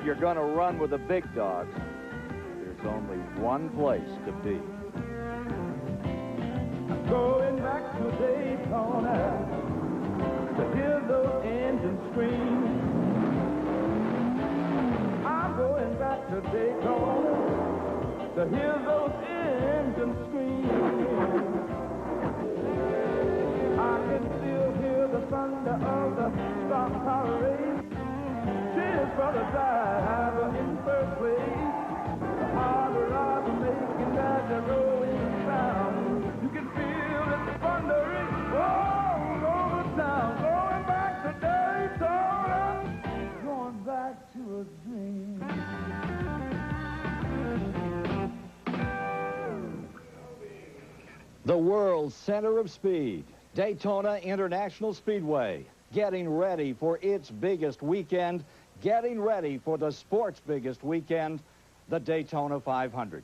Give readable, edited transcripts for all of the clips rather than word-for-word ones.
you're going to run with the big dogs, there's only one place to be. I'm going back to Daytona to hear those engines scream. I'm going back to Daytona to hear those engines scream. I can still hear the thunder of the stock car race. Cheers for the driver in first place. The harbor rides are making that the rolling sound. You can feel it thundering all over town. Going back to Daytona, going back to a dream. The world's center of speed, Daytona International Speedway, getting ready for its biggest weekend, getting ready for the sport's biggest weekend, the Daytona 500.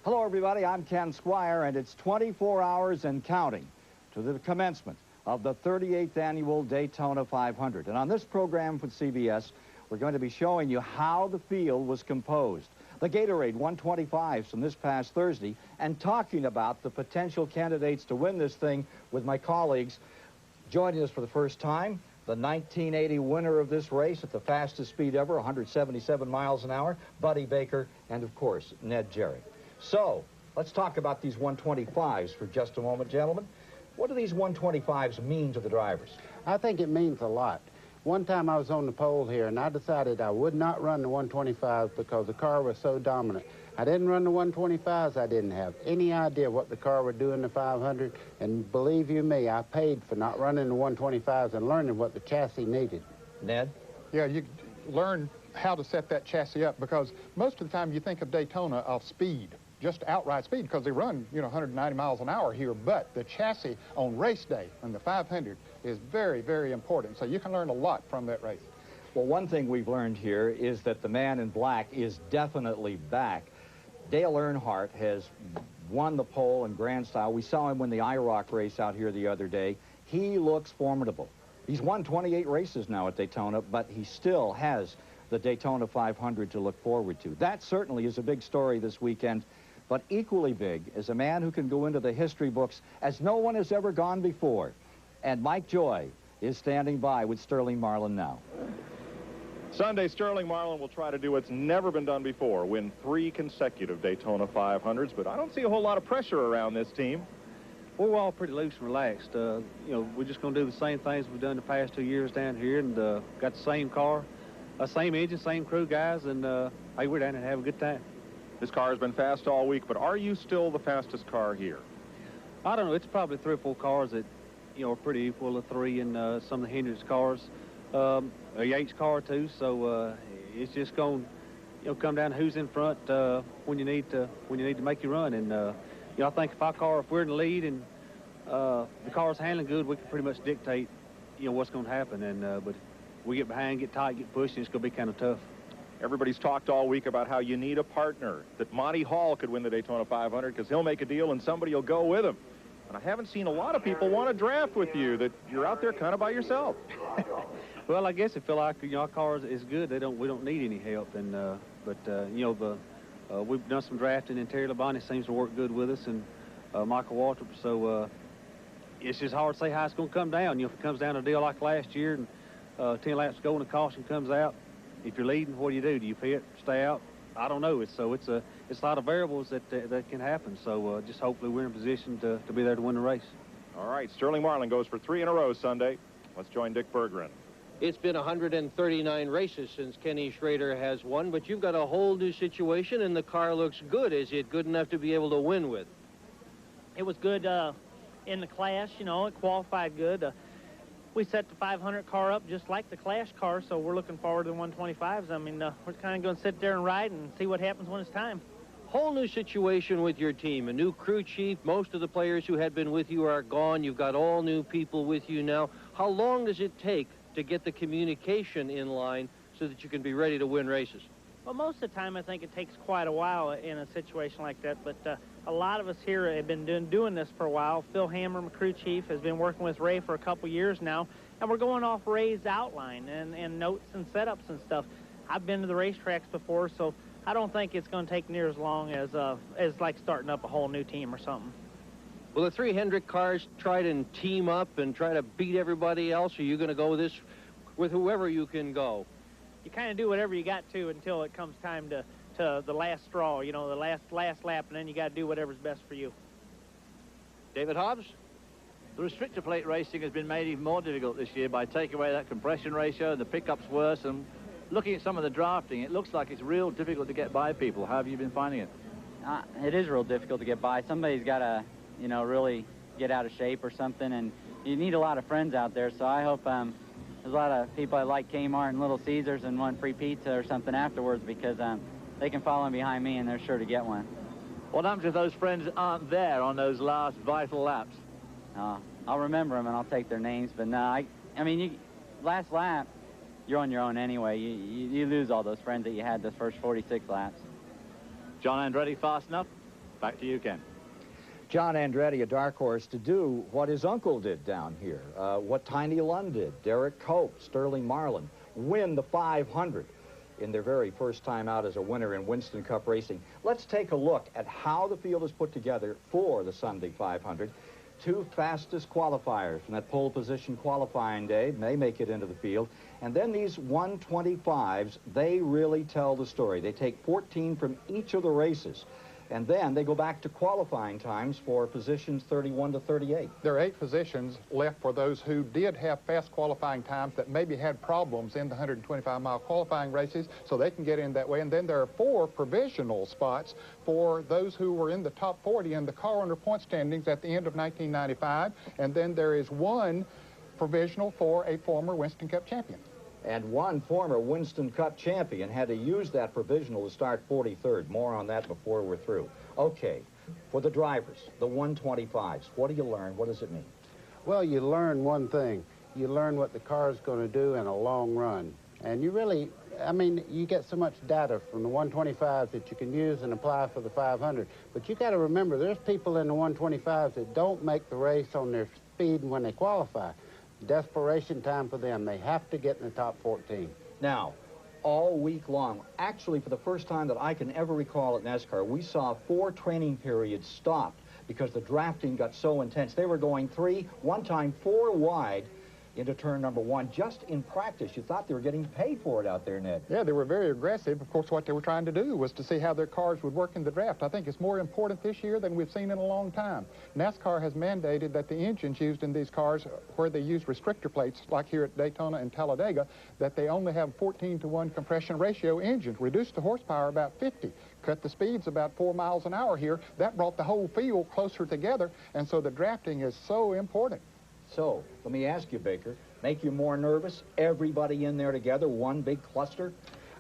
Hello, everybody. I'm Ken Squire, and it's 24 hours and counting to the commencement of the 38th annual Daytona 500. And on this program for CBS, we're going to be showing you how the field was composed, the Gatorade 125s from this past Thursday, and talking about the potential candidates to win this thing with my colleagues. Joining us for the first time, the 1980 winner of this race at the fastest speed ever, 177 miles an hour, Buddy Baker, and of course, Ned Jerry. So, let's talk about these 125s for just a moment, gentlemen. What do these 125s mean to the drivers? I think it means a lot. One time I was on the pole here, and I decided I would not run the 125s because the car was so dominant. I didn't run the 125s. I didn't have any idea what the car would do in the 500. And believe you me, I paid for not running the 125s and learning what the chassis needed. Ned? Yeah, you learn how to set that chassis up, because most of the time you think of Daytona of speed, just outright speed, because they run, 190 miles an hour here. But the chassis on race day on the 500 is very, very important. So you can learn a lot from that race. Well, one thing we've learned here is that the man in black is definitely back. Dale Earnhardt has won the pole in grand style. We saw him win the IROC race out here the other day. He looks formidable. He's won 28 races now at Daytona, but he still has the Daytona 500 to look forward to. That certainly is a big story this weekend, but equally big is a man who can go into the history books as no one has ever gone before. And Mike Joy is standing by with Sterling Marlin now. Sunday, Sterling Marlin will try to do what's never been done before, win 3 consecutive Daytona 500s, but I don't see a whole lot of pressure around this team. Well, we're all pretty loose and relaxed. We're just going to do the same things we've done the past 2 years down here, and got the same car, same engine, same crew guys, and hey, we're down here to have a good time. This car has been fast all week, but are you still the fastest car here? I don't know. It's probably 3 or 4 cars that, are pretty equal to 3 in some of the Hendricks cars. A Yates car too, so it's just going to come down to who's in front when you need to make your run. And I think if we're in the lead and the car's handling good, we can pretty much dictate what's going to happen. And but if we get behind, get tight, get pushed, it's going to be kind of tough. Everybody's talked all week about how you need a partner, that Monty Hall could win the Daytona 500 because he'll make a deal and somebody will go with him. And I haven't seen a lot of people want to draft with you, that you're out there kind of by yourself. Well, I guess I feel like our car is good. We don't need any help, and we've done some drafting, and Terry Labonte seems to work good with us, and Michael Waltrip. So it's just hard to say how it's going to come down. If it comes down to a deal like last year, and 10 laps to go and the caution comes out, if you're leading, what do? Do you pit, stay out? I don't know. It's a lot of variables that can happen. So just hopefully we're in position to be there to win the race. All right, Sterling Marlin goes for 3 in a row Sunday. Let's join Dick Berggren. It's been 139 races since Kenny Schrader has won, but you've got a whole new situation, and the car looks good. Is it good enough to be able to win with? It was good in the class, it qualified good. We set the 500 car up just like the Clash car, so we're looking forward to the 125s. I mean, we're kind of going to sit there and ride and see what happens when it's time. Whole new situation with your team, a new crew chief. Most of the players who had been with you are gone. You've got all new people with you now. How long does it take to get the communication in line so that you can be ready to win races? Well, most of the time, I think it takes quite a while in a situation like that, but a lot of us here have been doing this for a while. Phil Hammer, my crew chief, has been working with Ray for a couple years now, and we're going off Ray's outline and notes and setups and stuff. I've been to the racetracks before, so I don't think it's going to take near as long as like starting up a whole new team or something. Will the 3 Hendrick cars try to team up and try to beat everybody else, or are you going to go with whoever you can go? You kind of do whatever you got to until it comes time to the last straw, you know, the last lap, and then you got to do whatever's best for you. David Hobbs? The restrictor plate racing has been made even more difficult this year by taking away that compression ratio, and the pickup's worse, and looking at some of the drafting, it looks like it's real difficult to get by people. How have you been finding it? It is real difficult to get by. Somebody's got to, you know, really get out of shape or something, and you need a lot of friends out there, so I hope there's a lot of people that like Kmart and Little Caesars and want free pizza or something afterwards, because they can follow in behind me and they're sure to get one. What happens if those friends aren't there on those last vital laps? I'll remember them and I'll take their names, but no, I mean, last lap, you're on your own anyway. You lose all those friends that you had those first 46 laps. John Andretti, fast enough? Back to you, Ken. John Andretti, a dark horse, to do what his uncle did down here, what Tiny Lund did, Derek Cope, Sterling Marlin, win the 500 in their very first time out as a winner in Winston Cup racing. Let's take a look at how the field is put together for the Sunday 500. 2 fastest qualifiers from that pole position qualifying day, they make it into the field. And then these 125s, they really tell the story. They take 14 from each of the races. And then they go back to qualifying times for positions 31 to 38. There are 8 positions left for those who did have fast qualifying times that maybe had problems in the 125-mile qualifying races, so they can get in that way. And then there are 4 provisional spots for those who were in the top 40 in the car owner point standings at the end of 1995. And then there is 1 provisional for a former Winston Cup champion. And 1 former Winston Cup champion had to use that provisional to start 43rd. More on that before we're through. Okay, for the drivers, the 125s, what do you learn? What does it mean? Well, you learn one thing. You learn what the car is going to do in a long run. And you really, I mean, you get so much data from the 125s that you can use and apply for the 500. But you got to remember, there's people in the 125s that don't make the race on their speed when they qualify. Desperation time for them. They have to get in the top 14. Now, all week long, actually for the first time that I can ever recall at NASCAR, we saw 4 training periods stopped because the drafting got so intense. They were going 3, one time 4 wide into turn number 1 just in practice. You thought they were getting paid for it out there, Ned. Yeah, they were very aggressive. Of course, what they were trying to do was to see how their cars would work in the draft. I think it's more important this year than we've seen in a long time. NASCAR has mandated that the engines used in these cars, where they use restrictor plates, like here at Daytona and Talladega, that they only have 14-to-1 compression ratio engines. Reduced the horsepower about 50. Cut the speeds about 4 miles an hour here. That brought the whole field closer together, and so the drafting is so important. So, let me ask you, Baker, make you more nervous? Everybody in there together, one big cluster?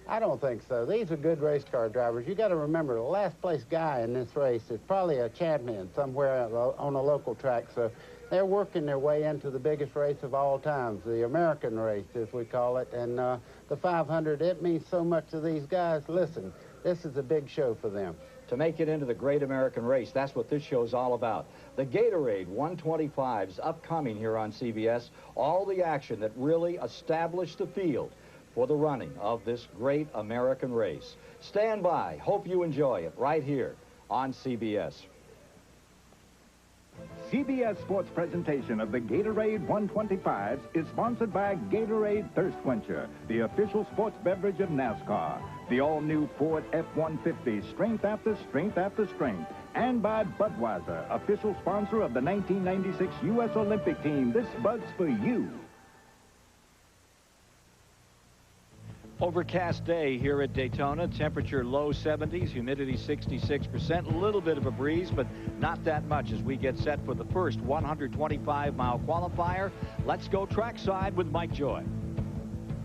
I don't think so. These are good race car drivers. You got to remember, the last place guy in this race is probably a champion somewhere on a local track, so they're working their way into the biggest race of all times, the American race, as we call it, and the 500, it means so much to these guys. Listen, this is a big show for them. To make it into the Great American Race, that's what this show's all about. The Gatorade 125s upcoming here on CBS. All the action that really established the field for the running of this Great American Race. Stand by. Hope you enjoy it right here on CBS. CBS Sports presentation of the Gatorade 125s is sponsored by Gatorade Thirst Quencher, the official sports beverage of NASCAR. The all-new Ford F-150, strength after strength after strength. And by Budweiser, official sponsor of the 1996 U.S. Olympic team. This buzz for you. Overcast day here at Daytona. Temperature low 70s, humidity 66%. A little bit of a breeze, but not that much as we get set for the first 125-mile qualifier. Let's go trackside with Mike Joy.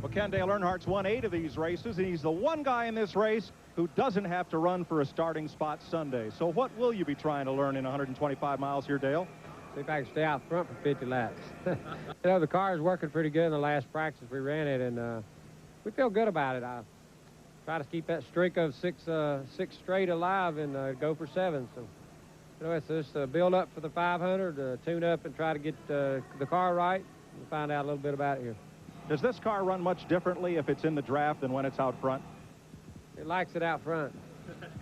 Well, Ken, Dale Earnhardt's won 8 of these races, and he's the one guy in this race who doesn't have to run for a starting spot Sunday. So what will you be trying to learn in 125 miles here, Dale? See if I can stay out front for 50 laps. You know, the car is working pretty good in the last practice we ran it, and we feel good about it. I try to keep that streak of six straight alive and go for 7. So, you know, it's just a build up for the 500, tune up and try to get the car right and find out a little bit about it here. Does this car run much differently if it's in the draft than when it's out front? It likes it out front.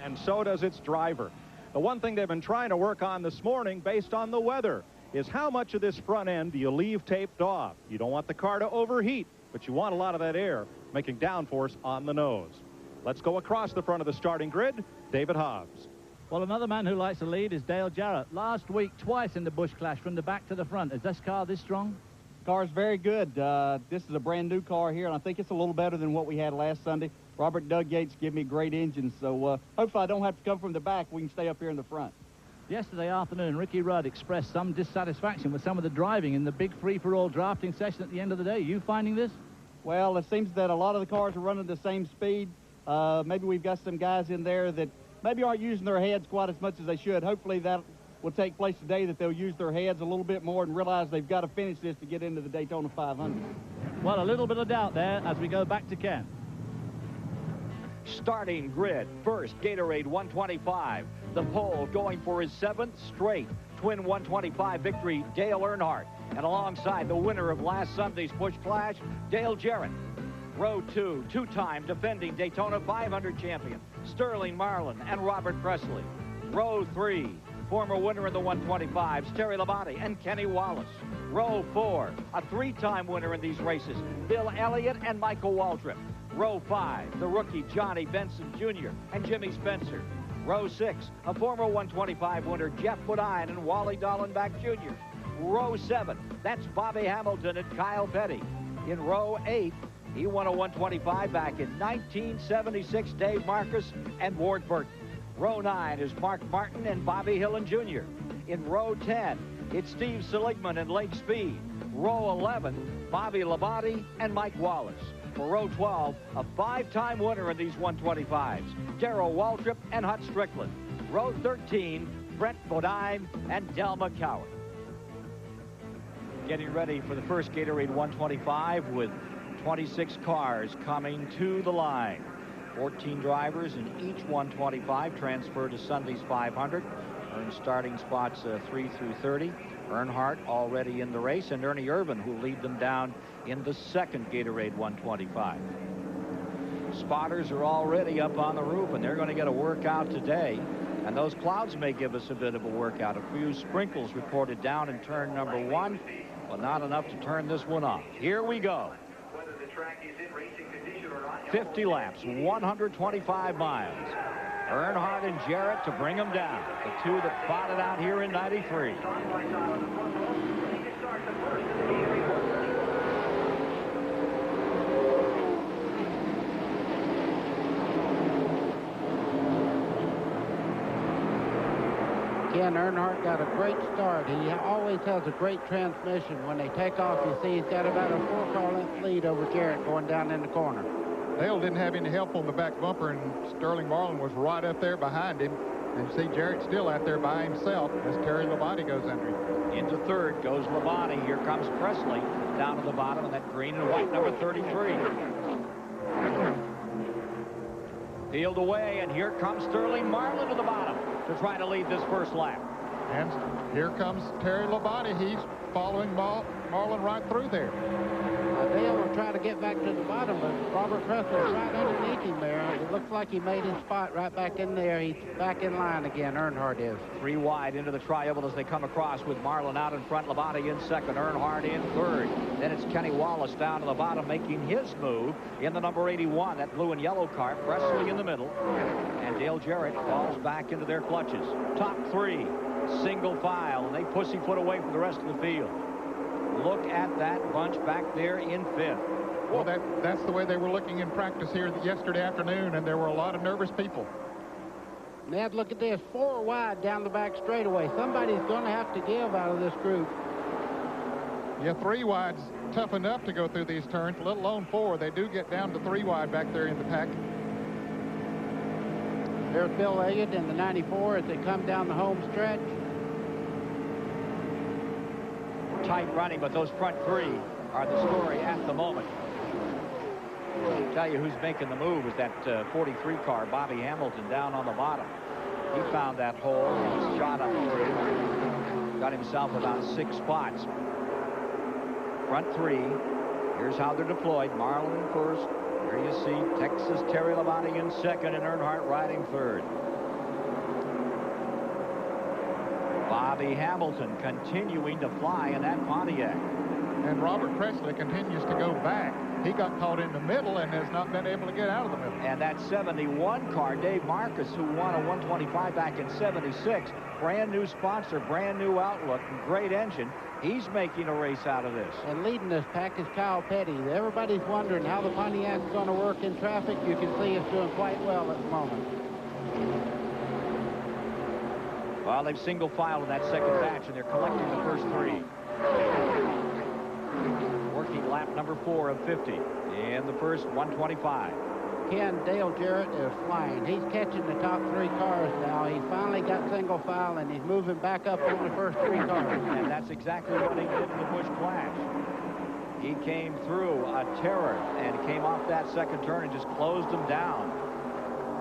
And so does its driver. The one thing they've been trying to work on this morning, based on the weather, is how much of this front end do you leave taped off? You don't want the car to overheat, but you want a lot of that air making downforce on the nose. Let's go across the front of the starting grid. David Hobbs. Well, another man who likes to lead is Dale Jarrett. Last week, twice in the Busch Clash from the back to the front. Is this car this strong? Car's very good. This is a brand new car here, and I think it's a little better than what we had last Sunday. Robert Doug Yates gave me great engines, so hopefully I don't have to come from the back. We can stay up here in the front. Yesterday afternoon, Ricky Rudd expressed some dissatisfaction with some of the driving in the big free-for-all drafting session at the end of the day. Are you finding this? Well, it seems that a lot of the cars are running the same speed. Maybe we've got some guys in there that maybe aren't using their heads quite as much as they should. Hopefully that will take place today, that they'll use their heads a little bit more and realize they've got to finish this to get into the Daytona 500. Well, a little bit of doubt there as we go back to Ken. Starting grid, first Gatorade 125. The pole going for his 7th straight Twin 125 victory, Dale Earnhardt. And alongside the winner of last Sunday's Busch Clash, Dale Jarrett. Row 2, two-time defending Daytona 500 champion, Sterling Marlin and Robert Presley. Row 3, former winner in the 125s, Terry Labonte and Kenny Wallace. Row 4, a 3-time winner in these races, Bill Elliott and Michael Waltrip. Row 5, the rookie Johnny Benson Jr. and Jimmy Spencer. Row 6, a former 125 winner, Jeff Bodine and Wally Dallenbach Jr. Row 7, that's Bobby Hamilton and Kyle Petty. In row 8, he won a 125 back in 1976, Dave Marcus and Ward Burton. Row 9 is Mark Martin and Bobby Hillen Jr. In row 10, it's Steve Seligman and Lake Speed. Row 11, Bobby Labonte and Mike Wallace. For row 12, a 5-time winner in these 125s, Darrell Waltrip and Hut Strickland. Row 13, Brett Bodine and Del McCowan. Getting ready for the first Gatorade 125 with 26 cars coming to the line. 14 drivers in each 125 transfer to Sunday's 500. Earn starting spots 3 through 30. Earnhardt already in the race, and Ernie Irvan, who lead them down in the second Gatorade 125. Spotters are already up on the roof, and they're going to get a workout today. And those clouds may give us a bit of a workout. A few sprinkles reported down in turn number 1, but not enough to turn this one off. Here we go. 50 laps, 125 miles. Earnhardt and Jarrett to bring them down. The two that fought it out here in 93. Ken Earnhardt got a great start. He always has a great transmission. When they take off, you see he's got about a 4-car length lead over Jarrett going down in the corner. Dale didn't have any help on the back bumper, and Sterling Marlin was right up there behind him. And you see Jarrett still out there by himself as Terry Labonte goes under him. Into third goes Labonte. Here comes Presley down to the bottom of that green and white number 33. Peeled away, and here comes Sterling Marlin to the bottom to try to lead this first lap. And here comes Terry Labonte. He's following Marlin right through there. Dale will try to get back to the bottom, but Robert Presley is right underneath him there. It looks like he made his spot right back in there. He's back in line again, Earnhardt is. 3 wide into the tri-oval as they come across with Marlin out in front, Labonte in second, Earnhardt in third. Then it's Kenny Wallace down to the bottom making his move in the number 81, that blue and yellow car. Presley in the middle, and Dale Jarrett falls back into their clutches. Top 3, single file, and they pussyfoot away from the rest of the field. Look at that bunch back there in 5th. Well, that's the way they were looking in practice here yesterday afternoon, and there were a lot of nervous people. Ned, look at this, 4 wide down the back straightaway. Somebody's going to have to give out of this group. Yeah, 3 wide's tough enough to go through these turns, let alone 4. They do get down to 3 wide back there in the pack. There's Bill Elliott in the 94 as they come down the home stretch. Tight running, but those front 3 are the story at the moment. I'll tell you who's making the move is that 43 car, Bobby Hamilton, down on the bottom. He found that hole and shot up through. Got himself about 6 spots. Front 3. Here's Here's how they're deployed. Marlin in first. There you see Texas Terry Labonte in second and Earnhardt riding third. Bobby Hamilton continuing to fly in that Pontiac. And Robert Presley continues to go back. He got caught in the middle and has not been able to get out of the middle. And that 71 car, Dave Marcus, who won a 125 back in 76, brand new sponsor, brand new outlook, and great engine. He's making a race out of this. And leading this pack is Kyle Petty. Everybody's wondering how the Pontiac's going to work in traffic. You can see it's doing quite well at the moment. Well, they've single filed in that second batch, and they're collecting the first three. Working lap number 4 of 50 in the first 125. Ken, Dale Jarrett is flying. He's catching the top 3 cars now. He's finally got single file, and he's moving back up on the first 3 cars. And that's exactly what he did in the Busch Clash. He came through a terror and came off that second turn and just closed him down.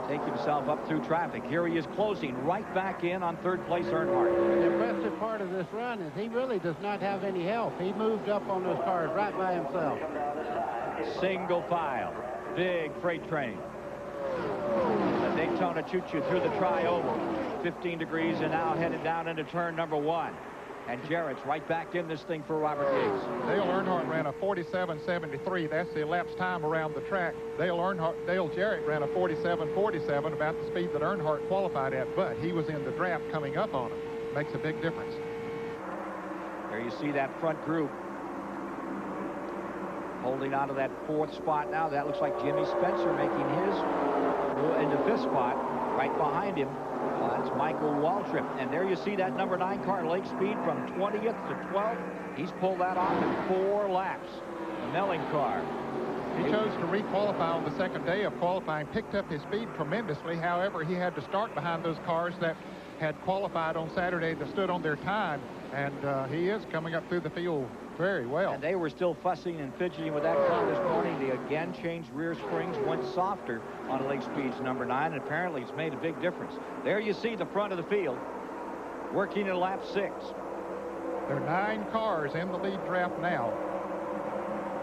Take himself up through traffic. Here he is closing right back in on third place Earnhardt. The impressive part of this run is he really does not have any help. He moved up on those cars right by himself. Single file. Big freight train. The Daytona choo-choo through the tri-oval. 15 degrees and now headed down into turn number 1. And Jarrett's right back in this thing for Robert Yates. Dale Earnhardt ran a 47.73. That's the elapsed time around the track. Dale Jarrett ran a 47.47, about the speed that Earnhardt qualified at, but he was in the draft coming up on him. Makes a big difference. There you see that front group holding on to that 4th spot now. That looks like Jimmy Spencer making his in the 5th spot. Right behind him, that's Michael Waltrip. And there you see that number 9 car, Lake Speed, from 20th to 12th. He's pulled that off in 4 laps. The Melling car. He chose to re-qualify on the second day of qualifying, picked up his speed tremendously. However, he had to start behind those cars that had qualified on Saturday that stood on their time. And he is coming up through the field very well. And they were still fussing and fidgeting with that car this morning. They again changed rear springs, went softer on Lake Speed's number 9, and apparently it's made a big difference. There you see the front of the field working in lap 6. There are 9 cars in the lead draft now.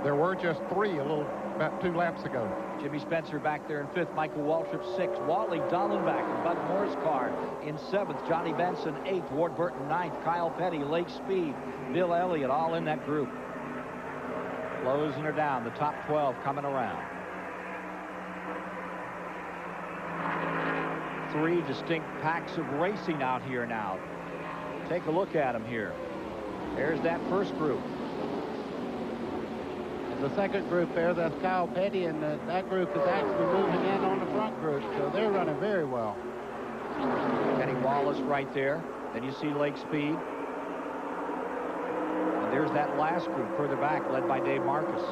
There were just 3 about 2 laps ago. Jimmy Spencer back there in 5th, Michael Waltrip 6th, Wally Dallenbach and Bud Moore's car in 7th, Johnny Benson 8th, Ward Burton 9th, Kyle Petty, Lake Speed, Bill Elliott, all in that group. Closing her down, the top 12 coming around. 3 distinct packs of racing out here now. Take a look at them here. There's that first group. The second group there, that's Kyle Petty, and that group is actually moving in on the front group, so they're running very well. Kenny Wallace right there. Then you see Lake Speed. And there's that last group further back, led by Dave Marcus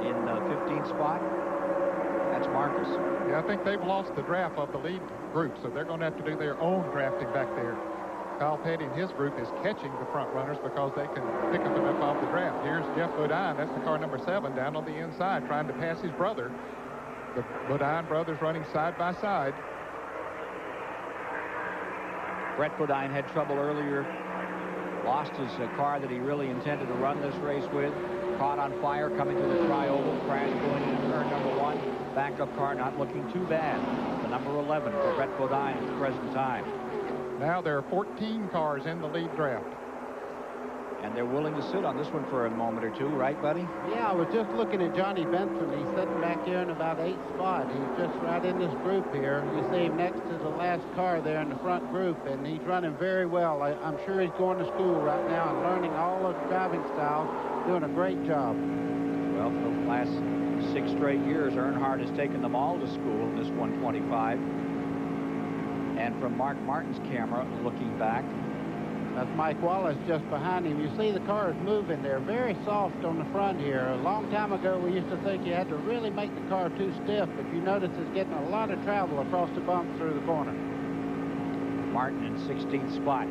in the 15th spot. That's Marcus. Yeah, I think they've lost the draft of the lead group, so they're going to have to do their own drafting back there. Kyle Petty and his group is catching the front runners because they can pick up enough off the draft. Here's Jeff Bodine. That's the car number 7 down on the inside trying to pass his brother. The Bodine brothers running side by side. Brett Bodine had trouble earlier. Lost his car that he really intended to run this race with. Caught on fire coming to the tri-oval. Crash going into turn number 1. Backup car not looking too bad. The number 11 for Brett Bodine at the present time. Now there are 14 cars in the lead draft. And they're willing to sit on this one for a moment or two, right, buddy? Yeah, I was just looking at Johnny Benson. He's sitting back here in about 8th spot. He's just right in this group here. You see him next to the last car there in the front group, and he's running very well. I'm sure he's going to school right now and learning all the driving styles, doing a great job. Well, for the last 6 straight years, Earnhardt has taken them all to school in this 125. And from Mark Martin's camera, looking back, that's Mike Wallace just behind him. You see the cars moving. They're very soft on the front here. A long time ago, we used to think you had to really make the car too stiff, but you notice it's getting a lot of travel across the bumps through the corner. Martin in 16th spot.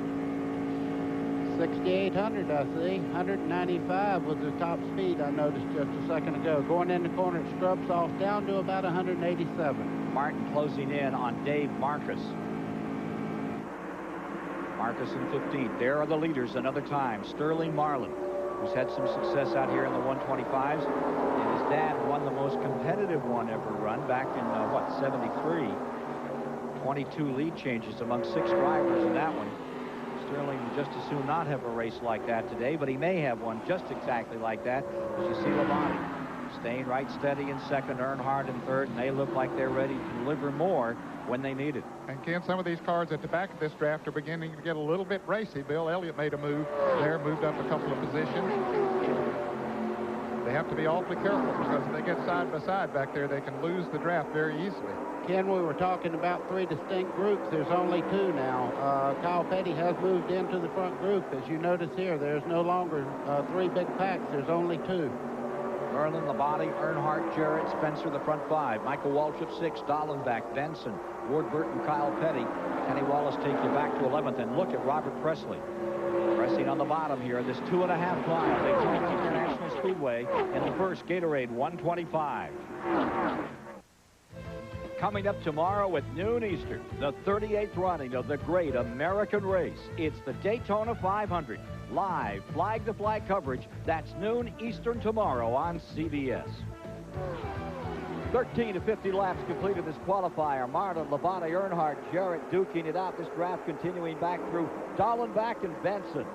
6,800, I see. 195 was the top speed I noticed just a second ago. Going in the corner, it scrubs off down to about 187. Martin closing in on Dave Marcus. Marcus in 15th. There are the leaders another time. Sterling Marlin, who's had some success out here in the 125s. In dad won the most competitive one ever run back in, what, 73. 22 lead changes among 6 drivers in that one. Sterling would just as soon not have a race like that today, but he may have one just exactly like that. As you see Labonte staying right steady in second, Earnhardt in third, and they look like they're ready to deliver more when they need it. And Ken, some of these cars at the back of this draft are beginning to get a little bit racy. Bill Elliott made a move there, moved up a couple of positions. They have to be awfully careful because if they get side by side back there, they can lose the draft very easily. Ken, we were talking about 3 distinct groups. There's only 2 now. Kyle Petty has moved into the front group. As you notice here, there's no longer 3 big packs. There's only 2. Merlin, Labonte, Earnhardt, Jarrett, Spencer, the front 5. Michael Waltrip, 6. Dallenbach, Benson, Ward Burton, Kyle Petty. Kenny Wallace take you back to 11th. And look at Robert Presley. Pressing on the bottom here, this 2.5 mile Daytona International Speedway in the first Gatorade 125. Coming up tomorrow at noon Eastern, the 38th running of the great American race. It's the Daytona 500. Live flag-to-flag coverage. That's noon Eastern tomorrow on CBS. 13 to 50 laps completed this qualifier. Martin, Labonte, Earnhardt, Jarrett duking it out. This draft continuing back through Dallenbach and Benson.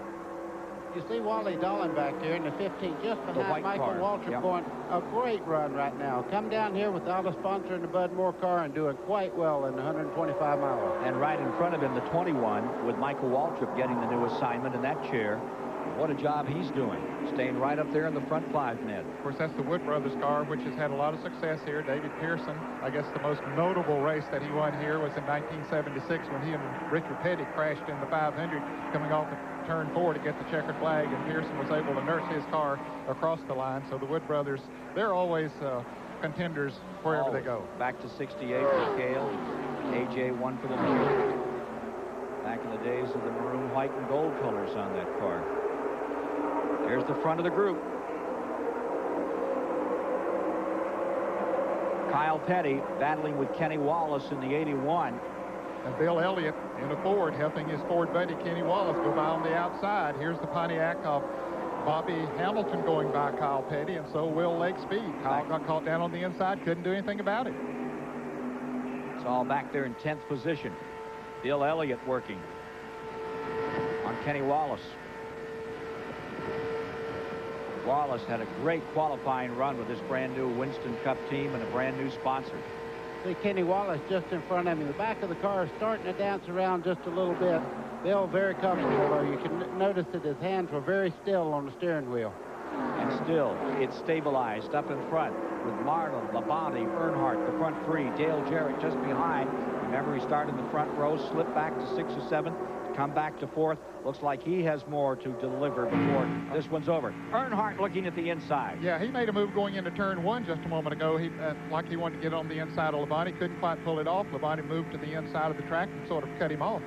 You see Wally Dallenbach here in the 15, just behind Michael Waltrip, going a great run right now. Come down here without a sponsor in the Bud Moore car and doing quite well in the 125 miler. And right in front of him, the 21, with Michael Waltrip getting the new assignment in that chair. What a job he's doing, staying right up there in the front 5, Ned. Of course, that's the Wood Brothers car, which has had a lot of success here. David Pearson, I guess the most notable race that he won here was in 1976 when he and Richard Petty crashed in the 500 coming off of turn 4 to get the checkered flag, and Pearson was able to nurse his car across the line. So the Wood Brothers, they're always contenders wherever they go. Back to 68 for Cale. AJ won for the lead. Back in the days of the maroon, white, and gold colors on that car. There's the front of the group. Kyle Petty battling with Kenny Wallace in the 81. And Bill Elliott in a Ford helping his Ford buddy Kenny Wallace go by on the outside. Here's the Pontiac of Bobby Hamilton going by Kyle Petty, and so will Lake Speed. Kyle got caught down on the inside, couldn't do anything about it. It's all back there in 10th position. Bill Elliott working on Kenny Wallace. Wallace had a great qualifying run with this brand new Winston Cup team and a brand new sponsor. See Kenny Wallace just in front of him. The back of the car is starting to dance around just a little bit. Bill very comfortable, though. You can notice that his hands were very still on the steering wheel. And still, it's stabilized up in front with Marlin, Labonte, Earnhardt, the front 3, Dale Jarrett just behind. Remember, he started in the front row, slipped back to 6th or 7th, come back to 4th. Looks like he has more to deliver before this one's over. Earnhardt looking at the inside. Yeah, he made a move going into turn 1 just a moment ago. He like he wanted to get on the inside of Labonte, couldn't quite pull it off. Labonte moved to the inside of the track and sort of cut him off.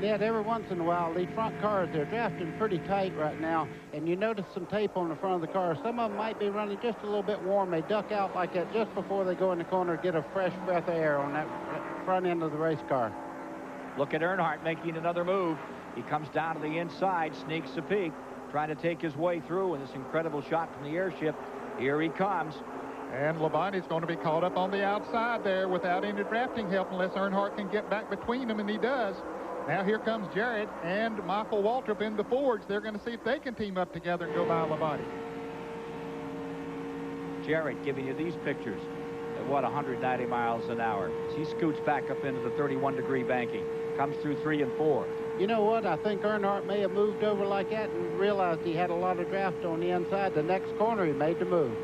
Yeah, every once in a while, these front cars, they're drafting pretty tight right now, and you notice some tape on the front of the car. Some of them might be running just a little bit warm. They duck out like that just before they go in the corner to get a fresh breath of air on that front end of the race car. Look at Earnhardt making another move. He comes down to the inside, sneaks a peek, trying to take his way through in this incredible shot from the airship. Here he comes. And Labonte's going to be caught up on the outside there without any drafting help unless Earnhardt can get back between them, and he does. Now here comes Jarrett and Michael Waltrip in the Fords. They're going to see if they can team up together and go by Labonte. Jarrett giving you these pictures at, what, 190 miles an hour. As he scoots back up into the 31-degree banking. Comes through 3 and 4. You know what? I think Earnhardt may have moved over like that and realized he had a lot of draft on the inside. The next corner, he made the move.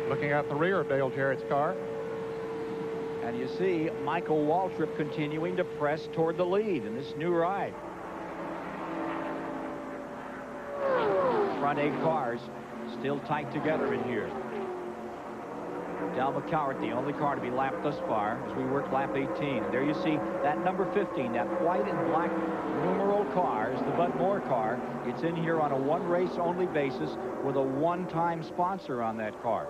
Looking out the rear of Dale Jarrett's car. And you see Michael Waltrip continuing to press toward the lead in this new ride. Front 8 cars still tight together in here. Del McCowart, the only car to be lapped thus far as we work lap 18. There you see that number 15, that white and black numeral car is the Bud Moore car. It's in here on a one-race only basis with a one-time sponsor on that car.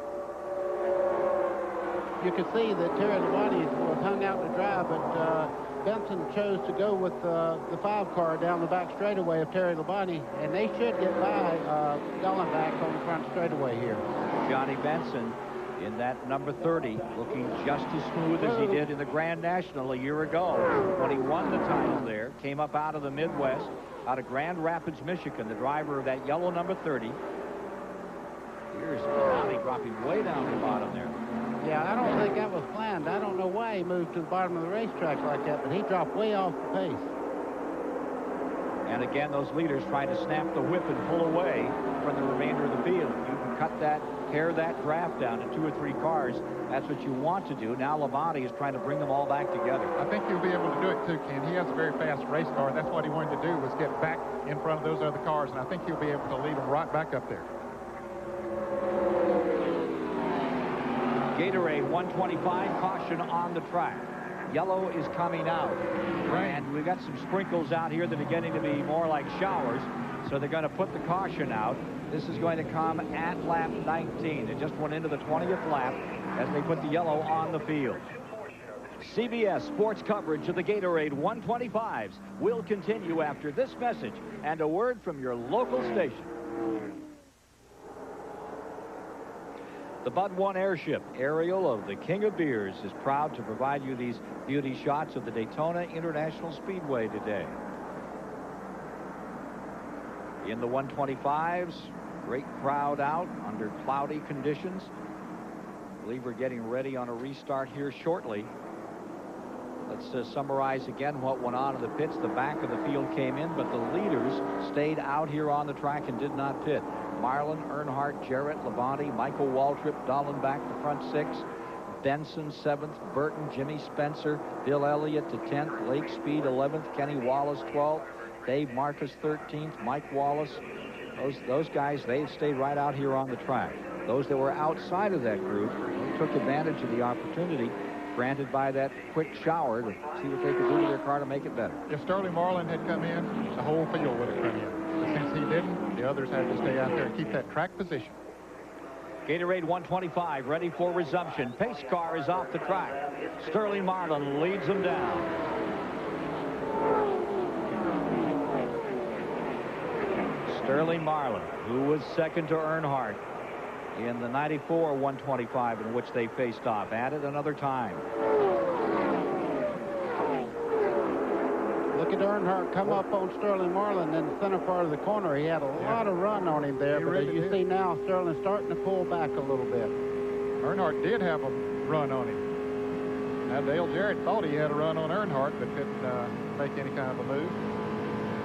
You can see that Terry Labonte was hung out to dry, but Benson chose to go with the 5 car down the back straightaway of Terry Labonte, and they should get by Dallenbach on the front straightaway here. Johnny Benson in that number 30, looking just as smooth as he did in the Grand National a year ago when he won the title there. Came up out of the Midwest, out of Grand Rapids, Michigan, the driver of that yellow number 30. Here's Labonte dropping way down the bottom there. Yeah, I don't think that was planned. I don't know why he moved to the bottom of the racetrack like that, but he dropped way off the pace. And again, those leaders trying to snap the whip and pull away from the remainder of the field. You can cut that, pare that draft down to 2 or 3 cars. That's what you want to do. Now Labonte is trying to bring them all back together. I think he'll be able to do it too, Ken. He has a very fast race car, and that's what he wanted to do, was get back in front of those other cars, and I think he'll be able to lead them right back up there. Gatorade 125, caution on the track. Yellow is coming out. And we've got some sprinkles out here that are getting to be more like showers. So they're going to put the caution out. This is going to come at lap 19. It just went into the 20th lap as they put the yellow on the field. CBS Sports coverage of the Gatorade 125s will continue after this message and a word from your local station. The Bud 1 airship, Ariel of the King of Beers, is proud to provide you these beauty shots of the Daytona International Speedway today. In the 125s, great crowd out under cloudy conditions. I believe we're getting ready on a restart here shortly. Let's summarize again what went on in the pits. The back of the field came in, but the leaders stayed out here on the track and did not pit. Marlin, Earnhardt, Jarrett, Labonte, Michael Waltrip, Dallenbach, the front 6. Benson, 7th. Burton, Jimmy Spencer, Bill Elliott to 10th. Lake Speed, 11th. Kenny Wallace, 12th. Dave Marcus, 13th. Mike Wallace. Those guys, they stayed right out here on the track. Those that were outside of that group, they took advantage of the opportunity granted by that quick shower to see what they could do with their car to make it better. If Sterling Marlin had come in, the whole field would have come in. But since he didn't, the others had to stay out there and keep that track position. Gatorade 125 ready for resumption. Pace car is off the track. Sterling Marlin leads them down. Sterling Marlin, who was second to Earnhardt in the 94 125 in which they faced off, added another time. Look at Earnhardt come up on Sterling Marlin in the center part of the corner. He had a lot of run on him there, but as you see now, Sterling's starting to pull back a little bit. Earnhardt did have a run on him. Now, Dale Jarrett thought he had a run on Earnhardt, but couldn't make any kind of a move.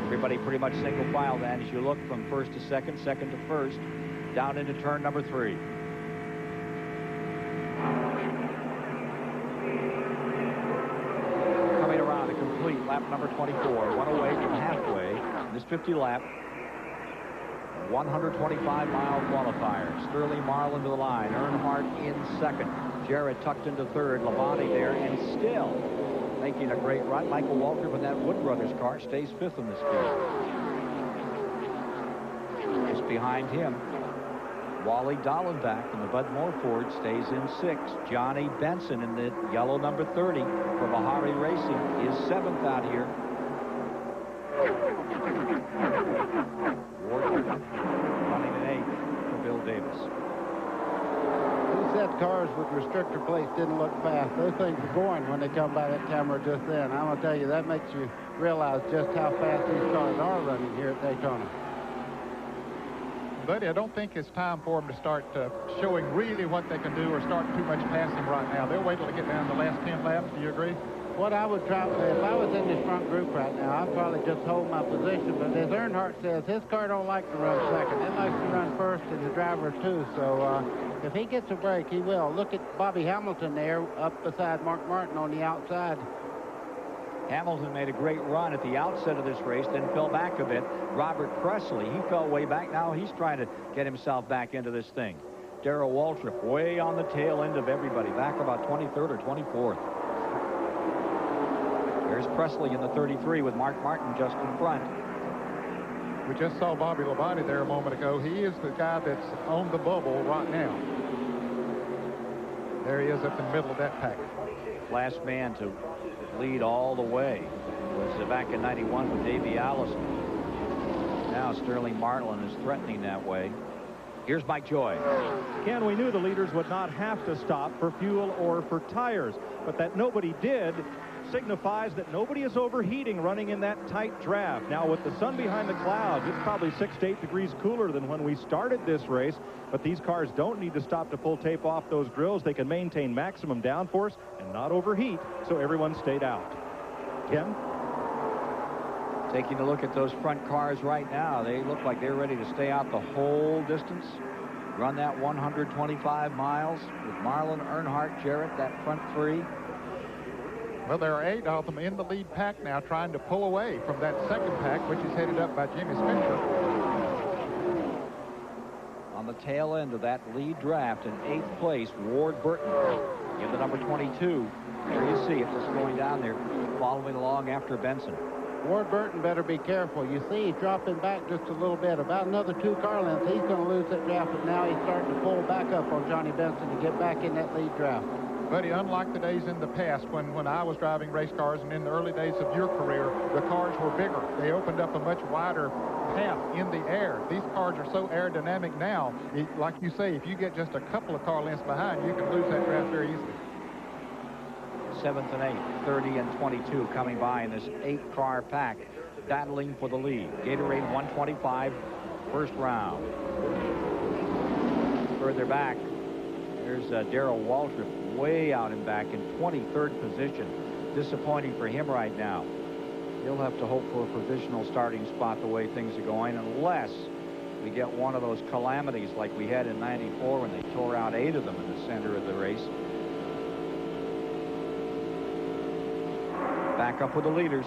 Everybody pretty much single file then as you look from first to second, second to first, down into turn number 3. Coming around a complete lap number 24, one away from halfway in this 50 lap. 125-mile qualifier. Sterling Marlin to the line. Earnhardt in second. Jarrett tucked into third. Labonte there, and still making a great run. Michael Waltrip in that Wood Brothers car stays 5th in this field. Just behind him, Wally Dallenbach in the Bud Moore Ford stays in 6th. Johnny Benson in the yellow number 30 for Bahari Racing is 7th out here. Running in 8th for Bill Davis. These set cars with restrictor plates didn't look fast. Those things were going when they come by that camera just then. I'm going to tell you, that makes you realize just how fast these cars are running here at Daytona. Buddy, I don't think it's time for them to start showing really what they can do or start too much passing right now. They'll wait till they get down to the last 10 laps. Do you agree? What I would try, if I was in this front group right now, I'd probably just hold my position. But as Earnhardt says, his car don't like to run second. It likes to run first, and the driver too. So if he gets a break, he will. Look at Bobby Hamilton there up beside Mark Martin on the outside. Hamilton made a great run at the outset of this race, then fell back a bit. Robert Presley, he fell way back. Now he's trying to get himself back into this thing. Darrell Waltrip way on the tail end of everybody, back about 23rd or 24th. There's Presley in the 33 with Mark Martin just in front. We just saw Bobby Labonte there a moment ago. He is the guy that's on the bubble right now. There he is at the middle of that pack. Last man to lead all the way was back in 91 with Davey Allison. Now Sterling Marlin is threatening that way. Here's Mike Joy. Ken, we knew the leaders would not have to stop for fuel or for tires, but that nobody did signifies that nobody is overheating running in that tight draft. Now, with the sun behind the clouds, it's probably 6 to 8 degrees cooler than when we started this race, but these cars don't need to stop to pull tape off those grills. They can maintain maximum downforce and not overheat, so everyone stayed out. Ken? Taking a look at those front cars right now, they look like they're ready to stay out the whole distance. Run that 125 miles with Marlin, Earnhardt, Jarrett, that front three. Well, there are 8 of them in the lead pack now trying to pull away from that second pack, which is headed up by Jimmy Spencer. On the tail end of that lead draft in 8th place, Ward Burton in the number 22. There you see it just going down there, following along after Benson. Ward Burton better be careful. You see he's dropping back just a little bit, about another 2 car lengths. He's going to lose that draft, but now he's starting to pull back up on Johnny Benson to get back in that lead draft. Buddy, unlike the days in the past when I was driving race cars and in the early days of your career, the cars were bigger. They opened up a much wider path in the air. These cars are so aerodynamic now, like you say, if you get just a couple of car lengths behind, you can lose that draft very easily. 7th and 8th, 30 and 22 coming by in this 8-car pack, battling for the lead. Gatorade 125, first round. Further back, there's Darrell Waltrip way out and back in 23rd position. Disappointing for him right now. He'll have to hope for a provisional starting spot the way things are going, unless we get one of those calamities like we had in 94 when they tore out 8 of them in the center of the race. Back up with the leaders.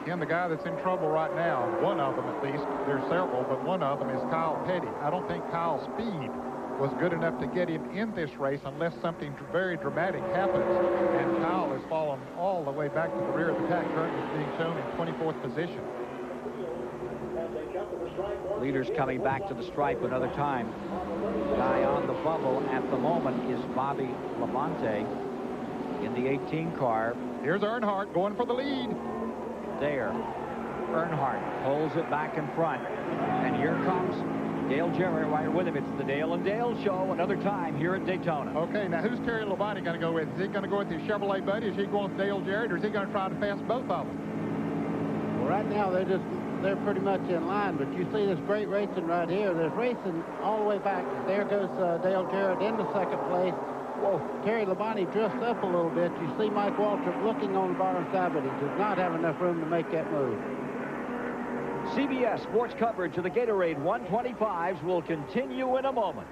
And the guy that's in trouble right now, one of them at least, there's several, but one of them is Kyle Petty. I don't think Kyle's speed was good enough to get him in this race unless something very dramatic happens. And Kyle has fallen all the way back to the rear of the pack, currently being shown in 24th position. Leaders coming back to the stripe another time. Guy on the bubble at the moment is Bobby Labonte in the 18 car. Here's Earnhardt going for the lead. There. Earnhardt pulls it back in front. And here comes Dale Jarrett right with him. It's the Dale and Dale show another time here at Daytona. Okay, now who's Terry Labonte going to go with? Is he going to go with his Chevrolet buddy? Is he going with Dale Jarrett, or is he going to try to pass both of them? Well, right now they're pretty much in line, but you see this great racing right here. There's racing all the way back. There goes Dale Jarrett into second place. Whoa, Terry Labonte drifts up a little bit. You see Mike Waltrip looking on the bottom side, but he does not have enough room to make that move. CBS Sports coverage of the Gatorade 125s will continue in a moment.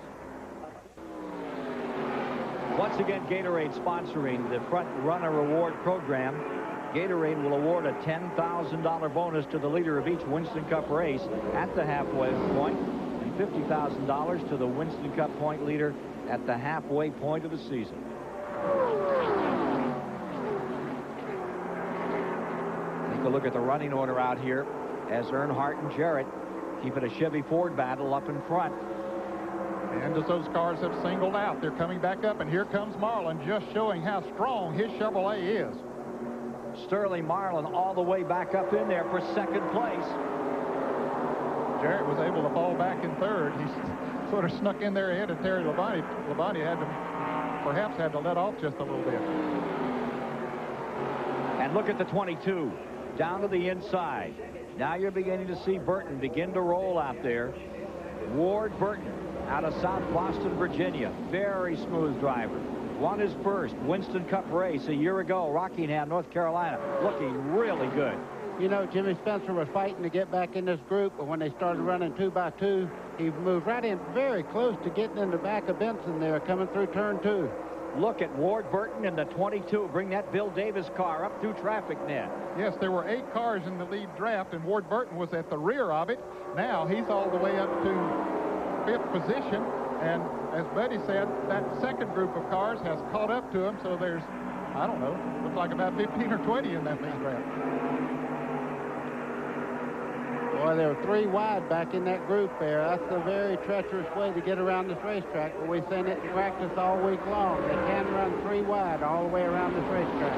Once again, Gatorade sponsoring the Front Runner Award program. Gatorade will award a $10,000 bonus to the leader of each Winston Cup race at the halfway point, and $50,000 to the Winston Cup point leader at the halfway point of the season. Take a look at the running order out here as Earnhardt and Jarrett keep it a Chevy Ford battle up in front. And as those cars have singled out, they're coming back up, and here comes Marlin, just showing how strong his Chevrolet is. Sterling Marlin all the way back up in there for second place. Jarrett was able to fall back in third. He sort of snuck in there ahead of Terry Labonte. Labonte perhaps had to let off just a little bit. And look at the 22 down to the inside. Now you're beginning to see Burton begin to roll out there. Ward Burton out of South Boston, Virginia. Very smooth driver. Won his first Winston Cup race a year ago, Rockingham, North Carolina. Looking really good. You know, Jimmy Spencer was fighting to get back in this group, but when they started running 2 by 2, he moved right in very close to getting in the back of Benson there, coming through turn 2. Look at Ward Burton in the 22. Bring that Bill Davis car up through traffic net. Yes, there were 8 cars in the lead draft, and Ward Burton was at the rear of it. Now he's all the way up to 5th position. And as Buddy said, that second group of cars has caught up to him. So there's, I don't know, looks like about 15 or 20 in that lead draft. Boy, there were 3 wide back in that group there. That's a very treacherous way to get around this racetrack, but we've seen it in practice all week long. They can run 3 wide all the way around this racetrack.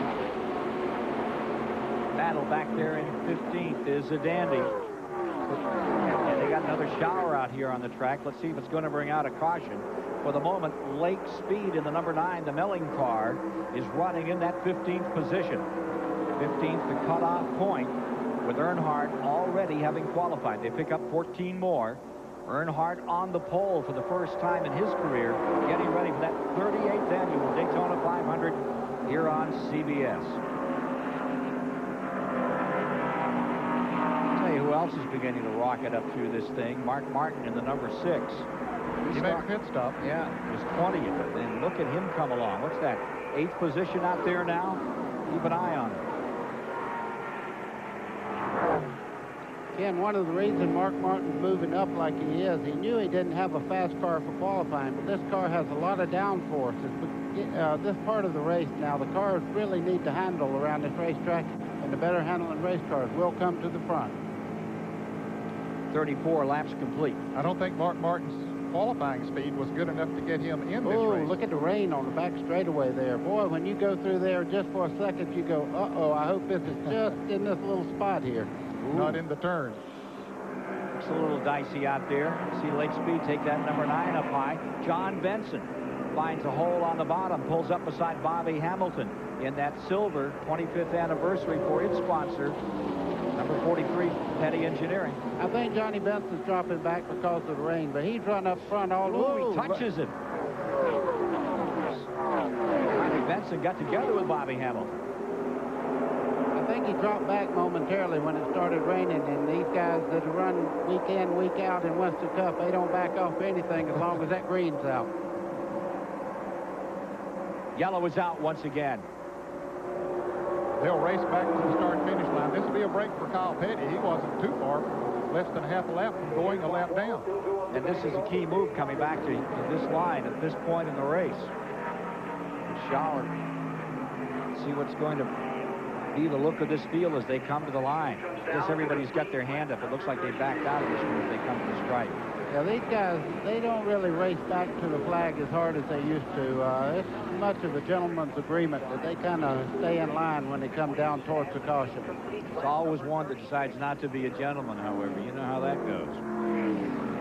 Battle back there in 15th is a dandy. And they got another shower out here on the track. Let's see if it's going to bring out a caution. For the moment, Lake Speed in the number 9, the Melling car, is running in that 15th position. 15th, the cutoff point, with Earnhardt already having qualified. They pick up 14 more. Earnhardt on the pole for the first time in his career, getting ready for that 38th annual Daytona 500 here on CBS. I'll tell you who else is beginning to rocket up through this thing. Mark Martin in the number 6. He made a pit stop. Yeah, it was 20th. And look at him come along. What's that? 8th position out there now? Keep an eye on him. Again, one of the reasons Mark Martin's moving up like he is, he knew he didn't have a fast car for qualifying, but this car has a lot of downforce. This part of the race now, the cars really need to handle around this racetrack, and the better handling race cars will come to the front. 34 laps complete. I don't think Mark Martin's qualifying speed was good enough to get him in this race. Look at the rain on the back straightaway there. Boy, when you go through there just for a second, you go, uh-oh, I hope this is just in this little spot here. Not in the turn. Looks a little dicey out there. See Lake Speed take that number 9 up high. John Benson finds a hole on the bottom, pulls up beside Bobby Hamilton in that silver 25th anniversary for its sponsor, number 43, Petty Engineering. I think Johnny Benson's dropping back because of the rain, but he's run up front all the way. He touches him. Johnny Benson got together with Bobby Hamilton. I think he dropped back momentarily when it started raining, and these guys that run week in, week out in Winston Cup, they don't back off anything as long as that green's out. Yellow is out once again. They'll race back to the start-finish line. This will be a break for Kyle Petty. He wasn't too far, less than half a lap from going a lap down. And this is a key move coming back to this line at this point in the race. Shower. See what's going to be the look of this field as they come to the line. I guess everybody's got their hand up. It looks like they backed out of this one if they come to the stripe. Yeah, these guys, they don't really race back to the flag as hard as they used to. It's much of a gentleman's agreement that they kind of stay in line when they come down towards the caution. There's always one that decides not to be a gentleman, however. You know how that goes.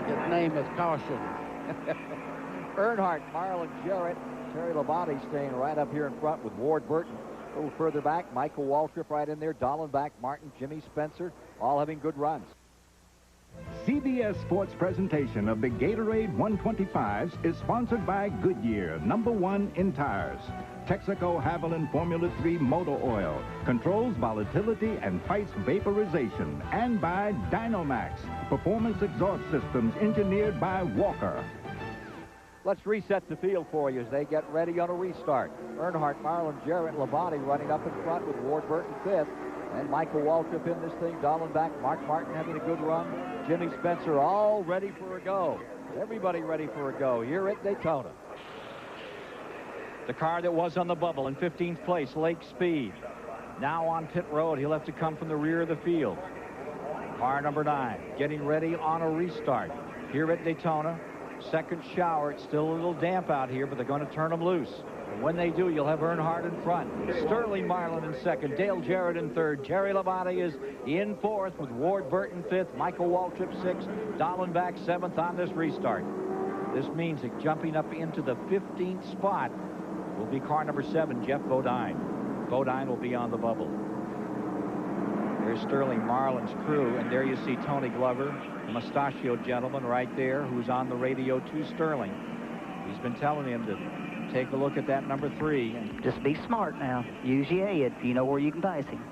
His name is Caution. Earnhardt, Marlon Jarrett, Terry Labonte staying right up here in front with Ward Burton. A little further back, Michael Waltrip right in there, Dallenbach, Martin, Jimmy Spencer, all having good runs. CBS Sports presentation of the Gatorade 125s is sponsored by Goodyear, #1 in tires. Texaco Haviland Formula 3 motor oil controls volatility and fights vaporization. And by Dynomax, performance exhaust systems engineered by Walker. Let's reset the field for you as they get ready on a restart. Earnhardt, Marlon Jarrett, Labonte running up in front with Ward Burton 5th. And Michael Waltrip in this thing, Dallenbach, Mark Martin having a good run. Jimmy Spencer all ready for a go. Everybody ready for a go here at Daytona. The car that was on the bubble in 15th place, Lake Speed. Now on pit road, he'll have to come from the rear of the field. Car number 9 getting ready on a restart here at Daytona. Second shower. It's still a little damp out here, but they're going to turn them loose. And when they do, you'll have Earnhardt in front. Sterling Marlin in second. Dale Jarrett in third. Terry Labonte is in fourth with Ward Burton 5th. Michael Waltrip 6th. Dallenbach 7th on this restart. This means that jumping up into the 15th spot will be car number 7, Jeff Bodine. Bodine will be on the bubble. There's Sterling Marlin's crew, and there you see Tony Glover, the mustachioed gentleman right there, who's on the radio to Sterling. He's been telling him to take a look at that number 3. And just be smart now. Use your head. You know where you can pass him.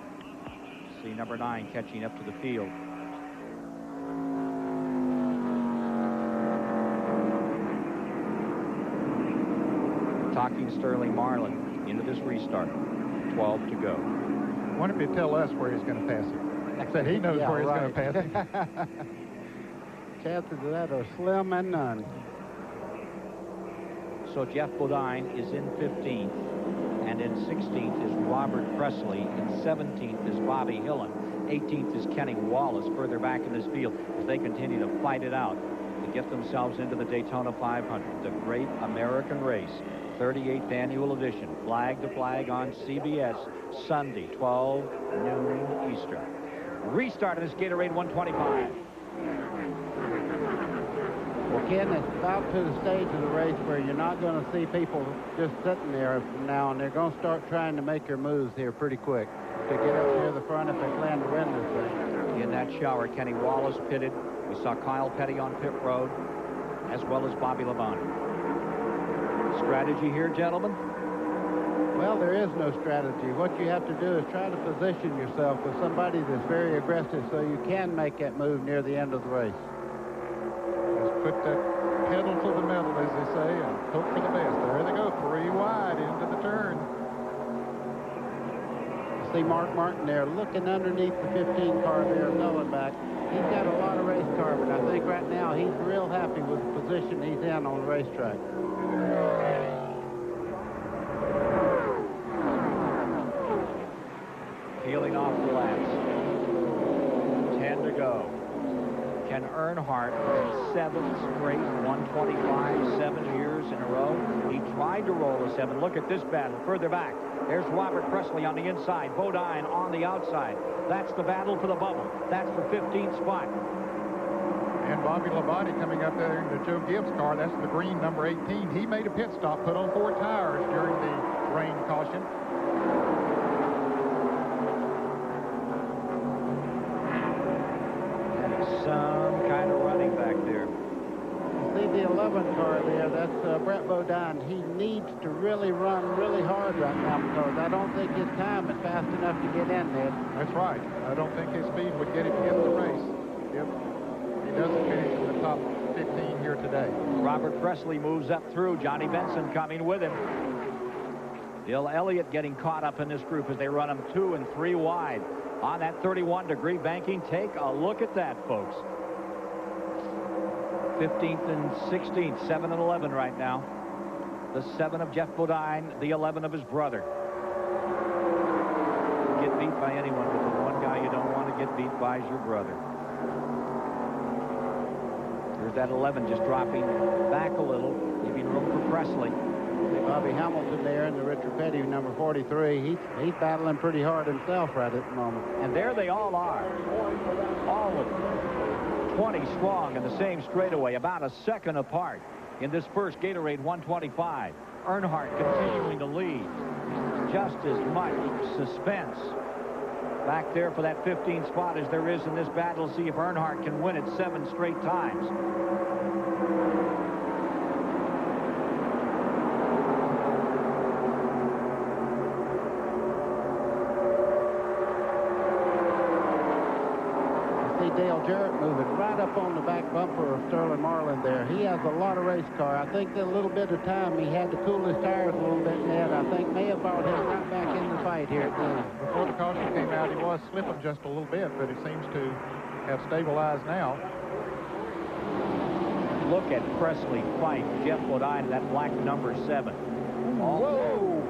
See number 9 catching up to the field. Talking Sterling Marlin into this restart. 12 to go. Why don't you tell us where he's going to pass him? I said he knows where he's going to pass him. Chances of that are slim and none. So Jeff Bodine is in 15th, and in 16th is Robert Presley, in 17th is Bobby Hillen, 18th is Kenny Wallace further back in this field as they continue to fight it out to get themselves into the Daytona 500, the great American race. 38th annual edition, flag to flag on CBS, Sunday, 12 noon Eastern. Restart of this Gatorade 125. Well, Ken, it's about to the stage of the race where you're not going to see people just sitting there from now, and they're going to start trying to make their moves here pretty quick to get up near the front if they plan to win this thing. In that shower, Kenny Wallace pitted. We saw Kyle Petty on pit road, as well as Bobby Labonte. Strategy here, gentlemen? Well, there is no strategy. What you have to do is try to position yourself with somebody that's very aggressive so you can make that move near the end of the race. Just put that pedal to the metal, as they say, and hope for the best. There they go, 3 wide into the turn. You see Mark Martin there looking underneath the 15 car there, going back. He's got a lot of race car, but I think right now he's real happy with the position he's in on the racetrack. Peeling off the laps. 10 to go. Ken Earnhardt, 7th straight 125, 7 years in a row. He tried to roll a 7. Look at this battle further back. There's Robert Presley on the inside, Bodine on the outside. That's the battle for the bubble. That's the 15th spot. And Bobby Labonte coming up there in the Joe Gibbs car. That's the green number 18. He made a pit stop, put on 4 tires during the rain caution. Some kind of running back there. You see the 11 car there, that's Brett Bodine. He needs to really run really hard right now because I don't think his time is fast enough to get in there. That's right. I don't think his speed would get him in the race. Yep. He doesn't finish in the top 15 here today. Robert Presley moves up through. Johnny Benson coming with him. Bill Elliott getting caught up in this group as they run them 2 and 3 wide. On that 31-degree banking, take a look at that, folks. 15th and 16th, 7 and 11 right now. The 7 of Jeff Bodine, the 11 of his brother. Get beat by anyone, but the one guy you don't want to get beat by is your brother. Here's that 11 just dropping back a little, leaving room for Presley. Bobby Hamilton there in the Richard Petty, number 43. He's battling pretty hard himself right at the moment. And there they all are. All of them. 20 strong in the same straightaway, about a second apart in this first Gatorade 125. Earnhardt continuing to lead. Just as much suspense back there for that 15th spot as there is in this battle. See if Earnhardt can win it 7 straight times. Dale Jarrett moving right up on the back bumper of Sterling Marlin there. He has a lot of race car. I think that a little bit of time he had to cool his tires a little bit, Ned. I think may have brought him right back in the fight here at the end. Before the caution came out, he was slipping just a little bit, but he seems to have stabilized now. Look at Presley fight Jeff Bodine, that black number 7. Whoa!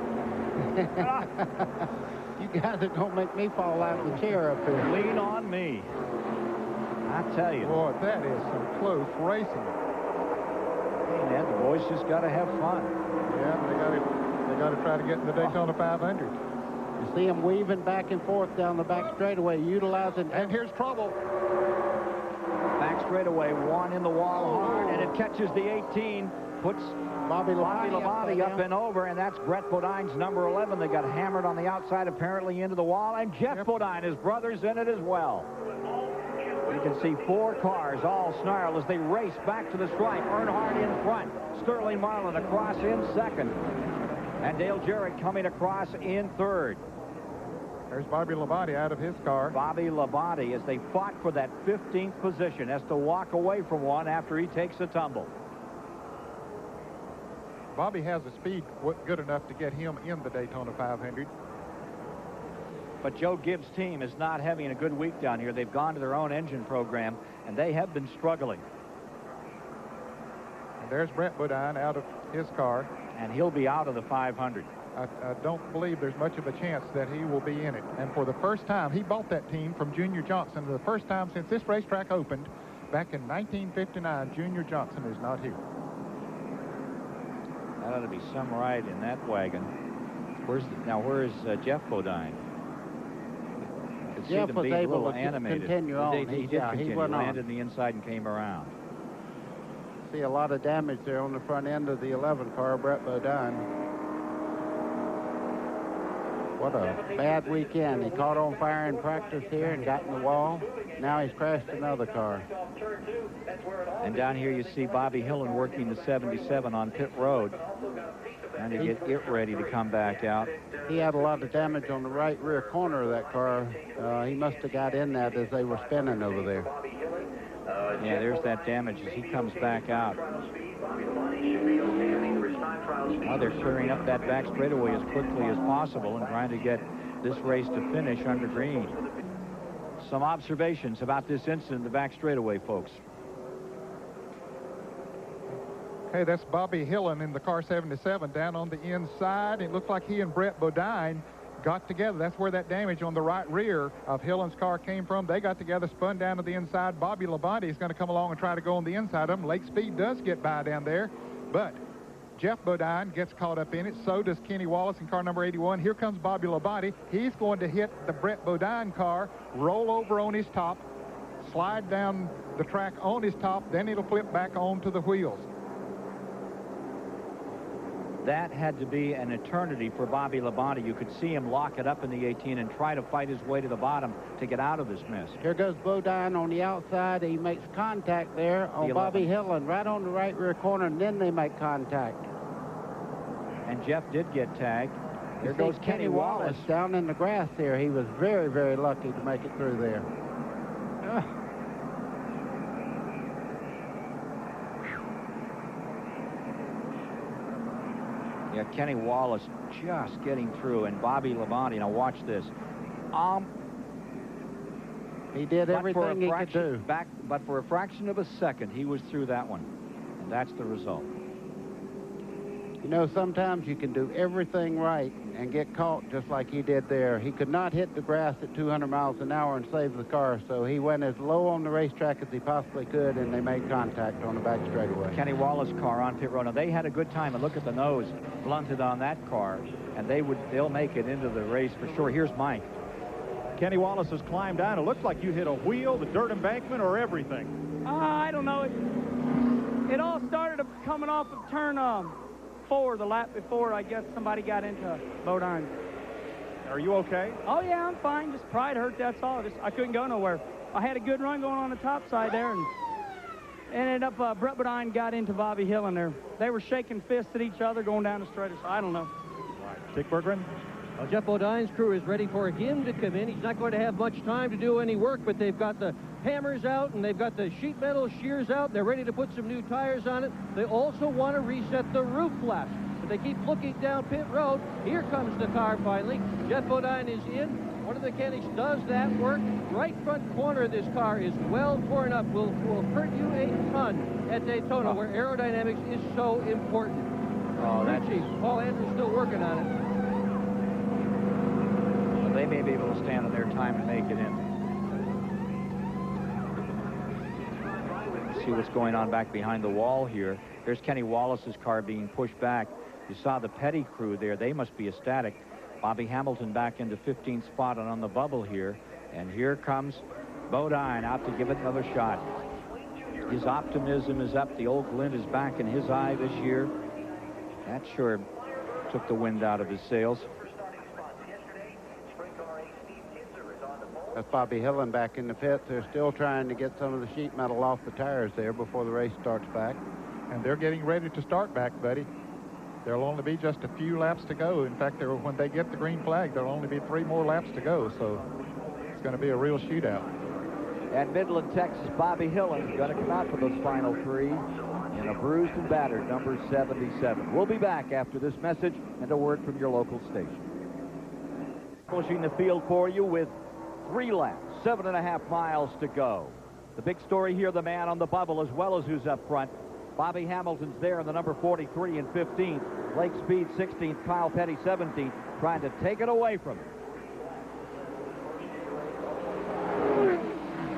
You guys are going to make me fall out of the chair up here. Lean on me. I tell you. Boy, that is some close racing. Hey, Ned, the boys just got to have fun. Yeah, they got to try to get in the Daytona 500. You see them weaving back and forth down the back straightaway, utilizing. And here's trouble. Back straightaway, 1 in the wall hard, and it catches the 18, puts Bobby Labonte up and over, and that's Brett Bodine's number 11. They got hammered on the outside, apparently into the wall, and Jeff Bodine, his brother's in it as well. You can see 4 cars all snarl as they race back to the stripe. Earnhardt in front. Sterling Marlin across in second. And Dale Jarrett coming across in third. There's Bobby Labonte out of his car. Bobby Labonte, as they fought for that 15th position, has to walk away from one after he takes a tumble. Bobby has the speed good enough to get him in the Daytona 500. But Joe Gibbs' team is not having a good week down here. They've gone to their own engine program, and they have been struggling. And there's Brett Bodine out of his car. And he'll be out of the 500. I don't believe there's much of a chance that he will be in it. And for the first time, he bought that team from Junior Johnson. The first time since this racetrack opened back in 1959, Junior Johnson is not here. That ought to be some ride in that wagon. Where is Jeff Bodine? Jeff was able to continue on. He did continue. He landed on the inside and came around. See a lot of damage there on the front end of the 11 car, Brett Bodine. What a bad weekend. He caught on fire in practice here and got in the wall. Now he's crashed another car. And down here you see Bobby Hillen working the 77 on pit road, trying to get it ready to come back out. He had a lot of damage on the right rear corner of that car. He must have got in that as they were spinning over there. Yeah, there's that damage as he comes back out. Now they're clearing up that back straightaway as quickly as possible and trying to get this race to finish under green. Some observations about this incident in the back straightaway, folks. Okay, that's Bobby Hillen in the car 77 down on the inside. It looks like he and Brett Bodine got together. That's where that damage on the right rear of Hillen's car came from. They got together, spun down to the inside. Bobby Labonte is going to come along and try to go on the inside of him. Lake Speed does get by down there, but Jeff Bodine gets caught up in it. So does Kenny Wallace in car number 81. Here comes Bobby Labonte. He's going to hit the Brett Bodine car, roll over on his top, slide down the track on his top, then it'll flip back onto the wheels. That had to be an eternity for Bobby Labonte. You could see him lock it up in the 18 and try to fight his way to the bottom to get out of this mess. Here goes Bodine on the outside. He makes contact there on Bobby Hillen, right on the right rear corner, and then they make contact. And Jeff did get tagged. There goes Kenny Wallace down in the grass there. He was very, very lucky to make it through there. Yeah, Kenny Wallace just getting through, and Bobby Labonte. Now watch this. He did everything he could do. But for a fraction of a second, he was through that one, and that's the result. You know, sometimes you can do everything right and get caught just like he did there. He could not hit the grass at 200 miles an hour and save the car, so he went as low on the racetrack as he possibly could, and they made contact on the back straightaway. Kenny Wallace car on pit road. Now, they had a good time, and look at the nose blunted on that car, and they'll make it into the race for sure. Here's Mike. Kenny Wallace has climbed down. It looks like you hit a wheel, the dirt embankment, or everything. I don't know. It all started coming off of turn 4, the lap before. I guess somebody got into Bodine. Are you okay? Oh yeah, I'm fine. Just pride hurt, that's all. I couldn't go nowhere. I had a good run going on the top side there, and ended up Brett Bodine got into Bobby Hillen there. They were shaking fists at each other going down the straight, so I don't know. Right. Dick Berggren? Well, Jeff Bodine's crew is ready for him to come in. He's not going to have much time to do any work, but they've got the hammers out and they've got the sheet metal shears out. They're ready to put some new tires on it. They also want to reset the roof flaps. But they keep looking down pit road. Here comes the car finally. Jeff Bodine is in. One of the mechanics does that work. Right front corner of this car is well torn up. Will hurt you a ton at Daytona, where aerodynamics is so important. Oh, that's Paul Andrews still working on it. Well, they may be able to stand on their time and make it in. See what's going on back behind the wall here. There's Kenny Wallace's car being pushed back. You saw the Petty crew there. They must be ecstatic. Bobby Hamilton back into 15th spot and on the bubble here. And here comes Bodine out to give it another shot. His optimism is up. The old glint is back in his eye this year. That sure took the wind out of his sails. That's Bobby Hillen back in the pits. They're still trying to get some of the sheet metal off the tires there before the race starts back. And they're getting ready to start back, buddy. There'll only be just a few laps to go. In fact, when they get the green flag, there'll only be 3 more laps to go. So it's going to be a real shootout. At Midland, Texas, Bobby Hillen is going to come out for those final 3 in a bruised and battered number 77. We'll be back after this message and a word from your local station. Pushing the field for you with 3 laps, 7.5 miles to go. The big story here, the man on the bubble as well as who's up front, Bobby Hamilton's there in the number 43 and 15th. Lake Speed 16th, Kyle Petty 17th, trying to take it away from him.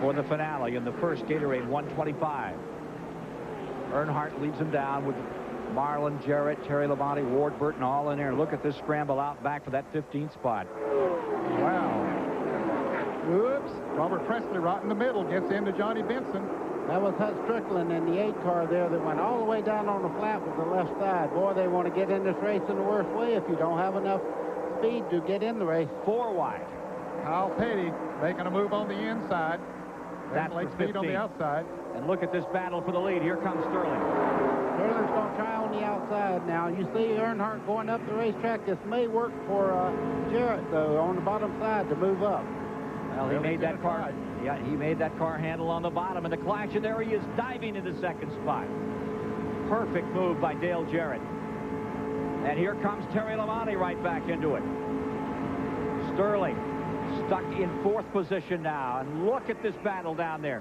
For the finale in the first Gatorade 125. Earnhardt leads him down with Marlin, Jarrett, Terry Labonte, Ward Burton all in there. Look at this scramble out back for that 15th spot. Wow. Oops. Robert Presley right in the middle gets into Johnny Benson. That was Hut Strickland in the 8 car there that went all the way down on the flat with the left side. Boy, they want to get in this race in the worst way if you don't have enough speed to get in the race. 4 wide. Kyle Petty making a move on the inside. That's Lake Speed on the outside. And look at this battle for the lead. Here comes Sterling. Sterling's going to try on the outside now. You see Earnhardt going up the racetrack. This may work for Jarrett, though, on the bottom side to move up. Well, he made that car. Yeah, he made that car handle on the bottom, and the clash, and there he is diving into second spot. Perfect move by Dale Jarrett. And here comes Terry Labonte right back into it. Sterling stuck in 4th position now, and look at this battle down there.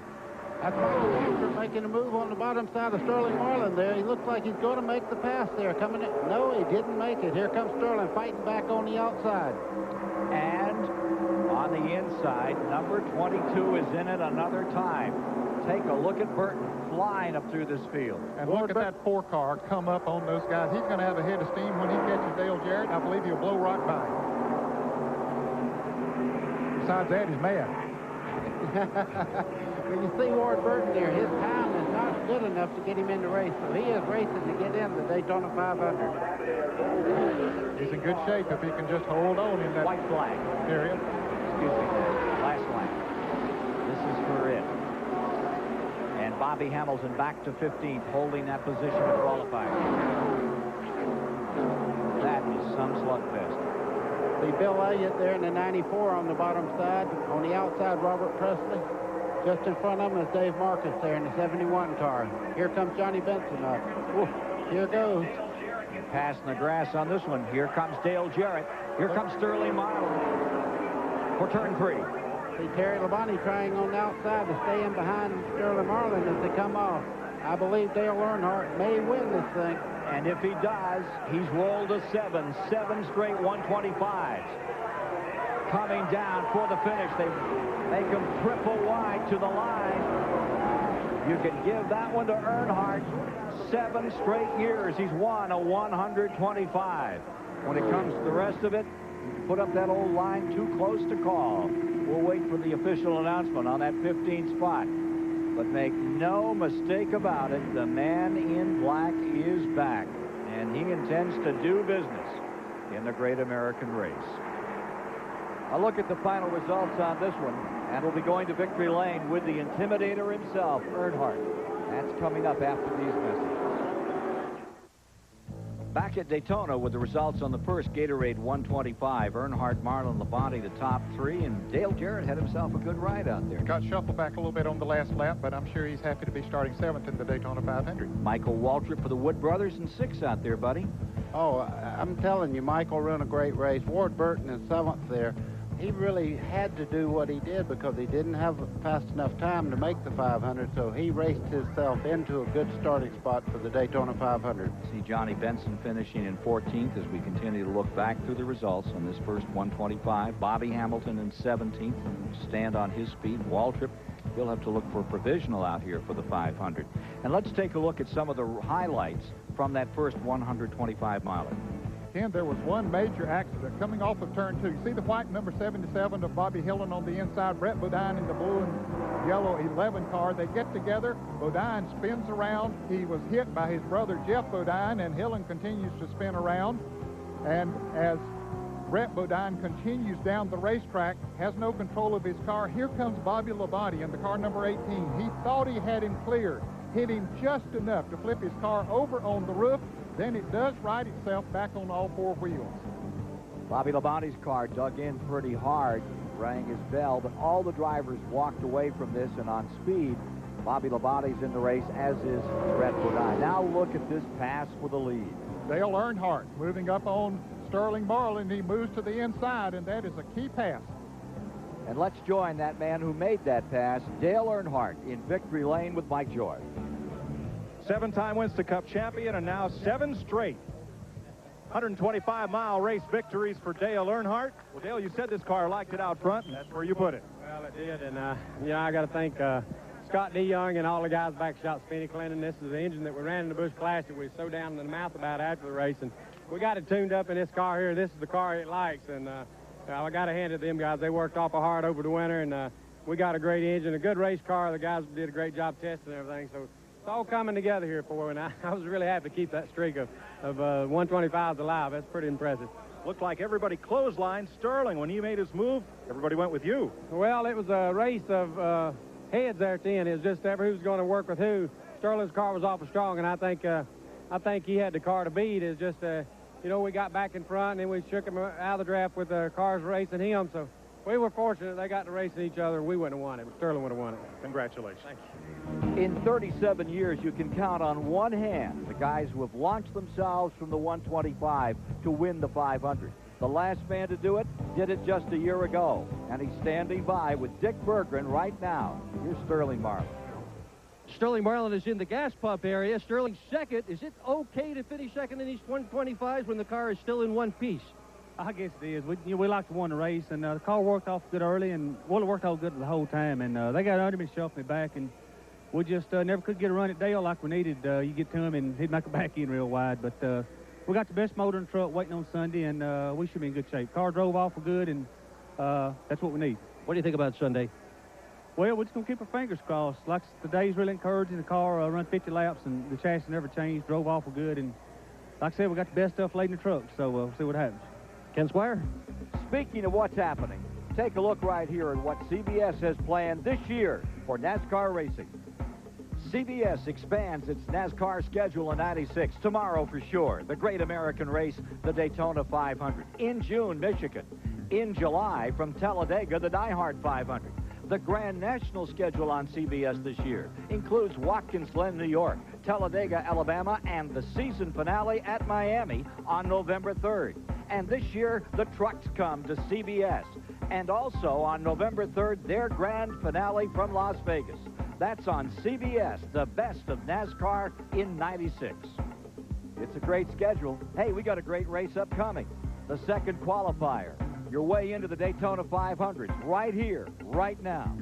That's Walter making a move on the bottom side of Sterling Marlin there. He looks like he's going to make the pass there. Coming in. No, he didn't make it. Here comes Sterling fighting back on the outside. And on the inside, number 22 is in it another time. Take a look at Burton flying up through this field. And look at that 4 car come up on those guys. He's going to have a head of steam when he catches Dale Jarrett. I believe he'll blow right by him. Besides that, he's mad. When you see Ward Burton there, his time is not good enough to get him in the race, so he is racing to get in the Daytona 500. He's in good shape if he can just hold on in that white flag period. Excuse me, last lap. This is for it. And Bobby Hamilton back to 15th, holding that position to qualify. That is some slugfest. See Bill Elliott there in the 94 on the bottom side. On the outside, Robert Presley. Just in front of him is Dave Marcus there in the 71 car. Here comes Johnny Benson up. Ooh, here goes. Passing the grass on this one. Here comes Dale Jarrett. Here comes Sterling Marlin for turn 3. See Terry Labonte trying on the outside to stay in behind Sterling Marlin as they come off. I believe Dale Earnhardt may win this thing. And if he does, he's rolled to 7 straight 125s. Coming down for the finish. They make him triple wide to the line. You can give that one to Earnhardt. 7 straight years he's won a 125. When it comes to the rest of it, put up that old line too close to call. We'll wait for the official announcement on that 15th spot. But make no mistake about it, the man in black is back, and he intends to do business in the Great American Race. A look at the final results on this one, and we'll be going to victory lane with the Intimidator himself, Earnhardt. That's coming up after these messages. Back at Daytona with the results on the first Gatorade 125. Earnhardt, Marlin, Labonte, the top 3, and Dale Jarrett had himself a good ride out there. Got shuffled back a little bit on the last lap, but I'm sure he's happy to be starting 7th in the Daytona 500. Michael Waltrip for the Wood Brothers in 6th out there, buddy. Oh, I'm telling you, Michael ran a great race. Ward Burton in 7th there. He really had to do what he did because he didn't have fast enough time to make the 500, so he raced himself into a good starting spot for the Daytona 500. See Johnny Benson finishing in 14th as we continue to look back through the results on this first 125. Bobby Hamilton in 17th, stand on his speed. Waltrip, he'll have to look for a provisional out here for the 500. And let's take a look at some of the highlights from that first 125-miler. Ken, there was one major accident coming off of turn 2. You see the white number 77 of Bobby Hillin on the inside, Brett Bodine in the blue and yellow 11 car. They get together. Bodine spins around. He was hit by his brother Jeff Bodine, and Hillin continues to spin around. And as Brett Bodine continues down the racetrack, has no control of his car, here comes Bobby Labonte in the car number 18. He thought he had him cleared, hit him just enough to flip his car over on the roof. Then it does right itself back on all 4 wheels. Bobby Labonte's car dug in pretty hard, rang his bell, but all the drivers walked away from this, and on speed, Bobby Labonte's in the race, as is Brett Bodine. Now look at this pass for the lead. Dale Earnhardt moving up on Sterling Marlin. He moves to the inside, and that is a key pass. And let's join that man who made that pass, Dale Earnhardt, in victory lane with Mike Joy. 7-time Winston Cup champion, and now 7 straight 125-mile race victories for Dale Earnhardt. Well, Dale, you said this car liked it out front, and that's where you put it. Well, it did, and I got to thank Scott D. Young and all the guys back shop Spinny Clinton. This is the engine that we ran in the Busch Classic. We were so down in the mouth about after the race, and we got it tuned up in this car here. This is the car it likes, and I got to hand it to them guys. They worked awful hard over the winter, and we got a great engine, a good race car. The guys did a great job testing and everything, so it's all coming together here for me, and I was really happy to keep that streak of 125s alive. That's pretty impressive. Looked like everybody clotheslined Sterling. When he made his move, everybody went with you. Well, it was a race of heads there at the end. It was just ever who's going to work with who. Sterling's car was awful strong, and I think he had the car to beat. It's just, you know, we got back in front, and then we shook him out of the draft with the cars racing him, so we were fortunate they got to racing each other. We wouldn't have won it, but Sterling would have won it. Congratulations. Thank you. In 37 years, you can count on one hand the guys who have launched themselves from the 125 to win the 500. The last man to do it did it just a year ago, and he's standing by with Dick Berggren right now. Here's Sterling Marlin. Sterling Marlin is in the gas pump area. Sterling second. Is it okay to finish second in these 125s when the car is still in one piece? I guess it is. We like to win the race, and the car worked off good early, and it worked all good the whole time. And they got under me, shoved me back, and we just never could get a run at Dale like we needed. You get to him, and he'd make a back end real wide. But we got the best motor in the truck waiting on Sunday, and we should be in good shape. Car drove awful good, and that's what we need. What do you think about Sunday? Well, we're just going to keep our fingers crossed. Like today's really encouraging. The car run 50 laps, and the chassis never changed, drove awful good. And like I said, we got the best stuff laid in the truck, so we'll see what happens. Ken Squire? Speaking of what's happening, take a look right here at what CBS has planned this year for NASCAR racing. CBS expands its NASCAR schedule in '96. Tomorrow, for sure, the great American race, the Daytona 500. In June, Michigan. In July, from Talladega, the Die Hard 500. The Grand National schedule on CBS this year includes Watkins Glen, New York, Talladega, Alabama, and the season finale at Miami on November 3rd. And this year, the trucks come to CBS. And also on November 3rd, their grand finale from Las Vegas. That's on CBS, the best of NASCAR in '96. It's a great schedule. Hey, we got a great race upcoming. The second qualifier. Your way into the Daytona 500s right here, right now.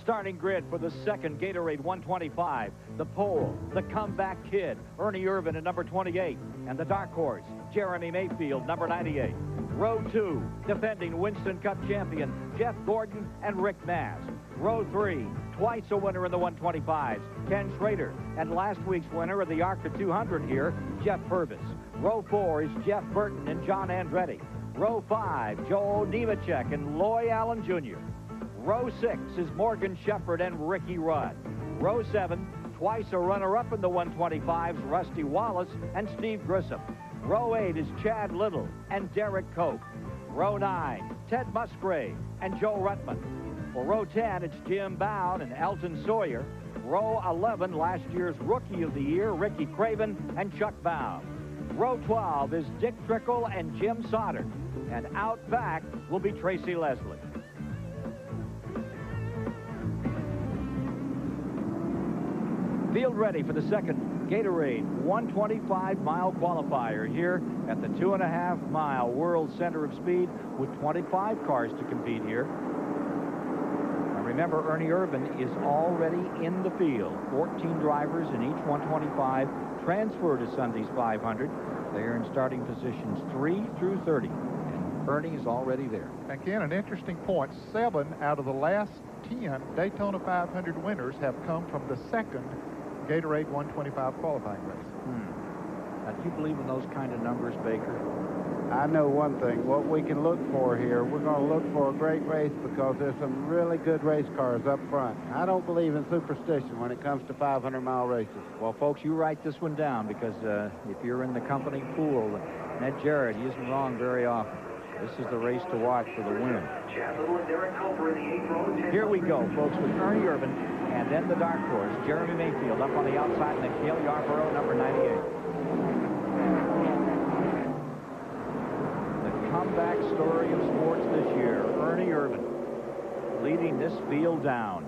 Starting grid for the second Gatorade 125. The pole, the comeback kid, Ernie Irvan at number 28. And the dark horse, Jeremy Mayfield, number 98. Row 2, defending Winston Cup champion, Jeff Gordon and Rick Mast. Row 3, twice a winner in the 125s, Ken Schrader. And last week's winner of the ARCA 200 here, Jeff Purvis. Row 4 is Jeff Burton and John Andretti. Row 5, Joe Nemechek and Loy Allen Jr. Row 6 is Morgan Shepherd and Ricky Rudd. Row 7, twice a runner-up in the 125s, Rusty Wallace and Steve Grissom. Row 8 is Chad Little and Derek Koch. Row 9, Ted Musgrave and Joe Ruttman. For Row 10, it's Jim Bound and Elton Sawyer. Row 11, last year's Rookie of the Year, Ricky Craven and Chuck Bound. Row 12 is Dick Trickle and Jim Sauter. And out back will be Tracy Leslie. Field ready for the second Gatorade 125-mile qualifier here at the 2.5-mile World Center of Speed with 25 cars to compete here. And remember, Ernie Irvan is already in the field. 14 drivers in each 125 transfer to Sunday's 500. They are in starting positions 3 through 30. And Ernie is already there. Again, an interesting point. 7 out of the last 10 Daytona 500 winners have come from the second Gatorade 125 qualifying race. Now, do you believe in those kind of numbers, Baker? I know one thing. What we can look for here, we're going to look for a great race because there's some really good race cars up front. I don't believe in superstition when it comes to 500-mile races. Well, folks, you write this one down because if you're in the company pool, Ned Jarrett, he isn't wrong very often. This is the race to watch for the win. Here we go, folks, with Ernie Irvan, and then the dark horse, Jeremy Mayfield, up on the outside, and then Cale Yarborough, number 98. The comeback story of sports this year, Ernie Irvan, leading this field down.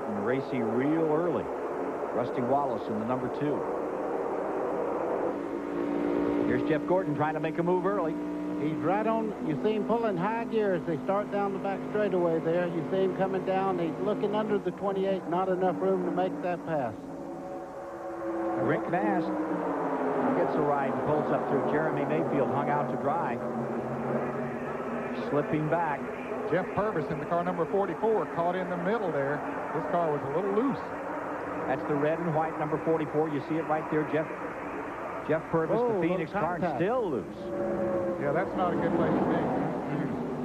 getting racy real early. Rusty Wallace in the number 2. Here's Jeff Gordon trying to make a move early. He's right on. You see him pulling high gear as they start down the back straightaway there. You see him coming down. He's looking under the 28. Not enough room to make that pass. Rick Mast gets a ride and pulls up through. Jeremy Mayfield hung out to dry. Slipping back. Jeff Purvis in the car number 44 caught in the middle there. This car was a little loose. That's the red and white number 44. You see it right there, Jeff Purvis, the Phoenix car, still loose. Yeah, that's not a good place to be.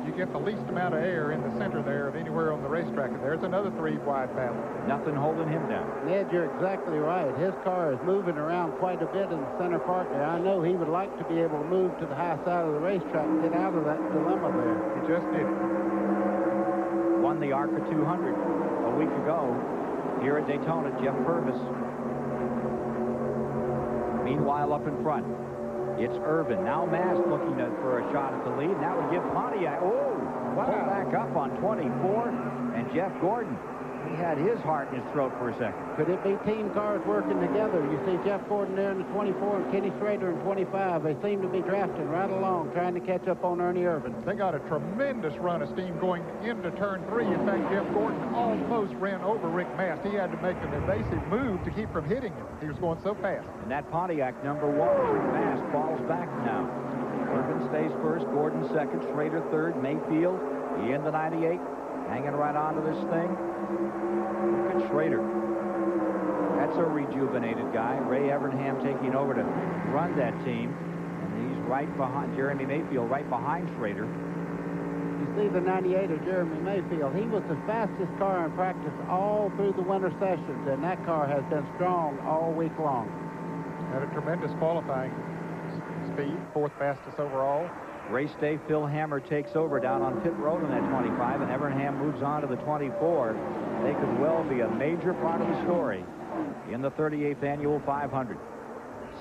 You get the least amount of air in the center there of anywhere on the racetrack. And there's another 3-wide battle. Nothing holding him down. Ned, you're exactly right. His car is moving around quite a bit in the center part there. I know he would like to be able to move to the high side of the racetrack and get out of that dilemma there. He just did it. Won the ARCA 200 a week ago here at Daytona, Jeff Purvis. Meanwhile, up in front, it's Irvin. Now Mast looking for a shot at the lead. And that would give Pontiac. Oh, wow. Pull back up on 24. And Jeff Gordon, he had his heart in his throat for a second. Could it be team cars working together? You see Jeff Gordon there in the 24 and Kenny Schrader in 25. They seem to be drafting right along, trying to catch up on Ernie Irvin. They got a tremendous run of steam going into turn 3. In fact, Jeff Gordon almost ran over Rick Mast. He had to make an evasive move to keep from hitting him. He was going so fast. And that Pontiac number 1, Rick Mast, falls back now. Irvin stays first, Gordon second, Schrader third, Mayfield in the 98, hanging right onto this thing. Look at Schrader. That's a rejuvenated guy. Ray Evernham taking over to run that team. And he's right behind Jeremy Mayfield, right behind Schrader. You see the 98 of Jeremy Mayfield. He was the fastest car in practice all through the winter sessions, and that car has been strong all week long. Had a tremendous qualifying speed, 4th fastest overall. Race day, Phil Hammer takes over down on pit road on that 25, and Evernham moves on to the 24. They could well be a major part of the story in the 38th annual 500.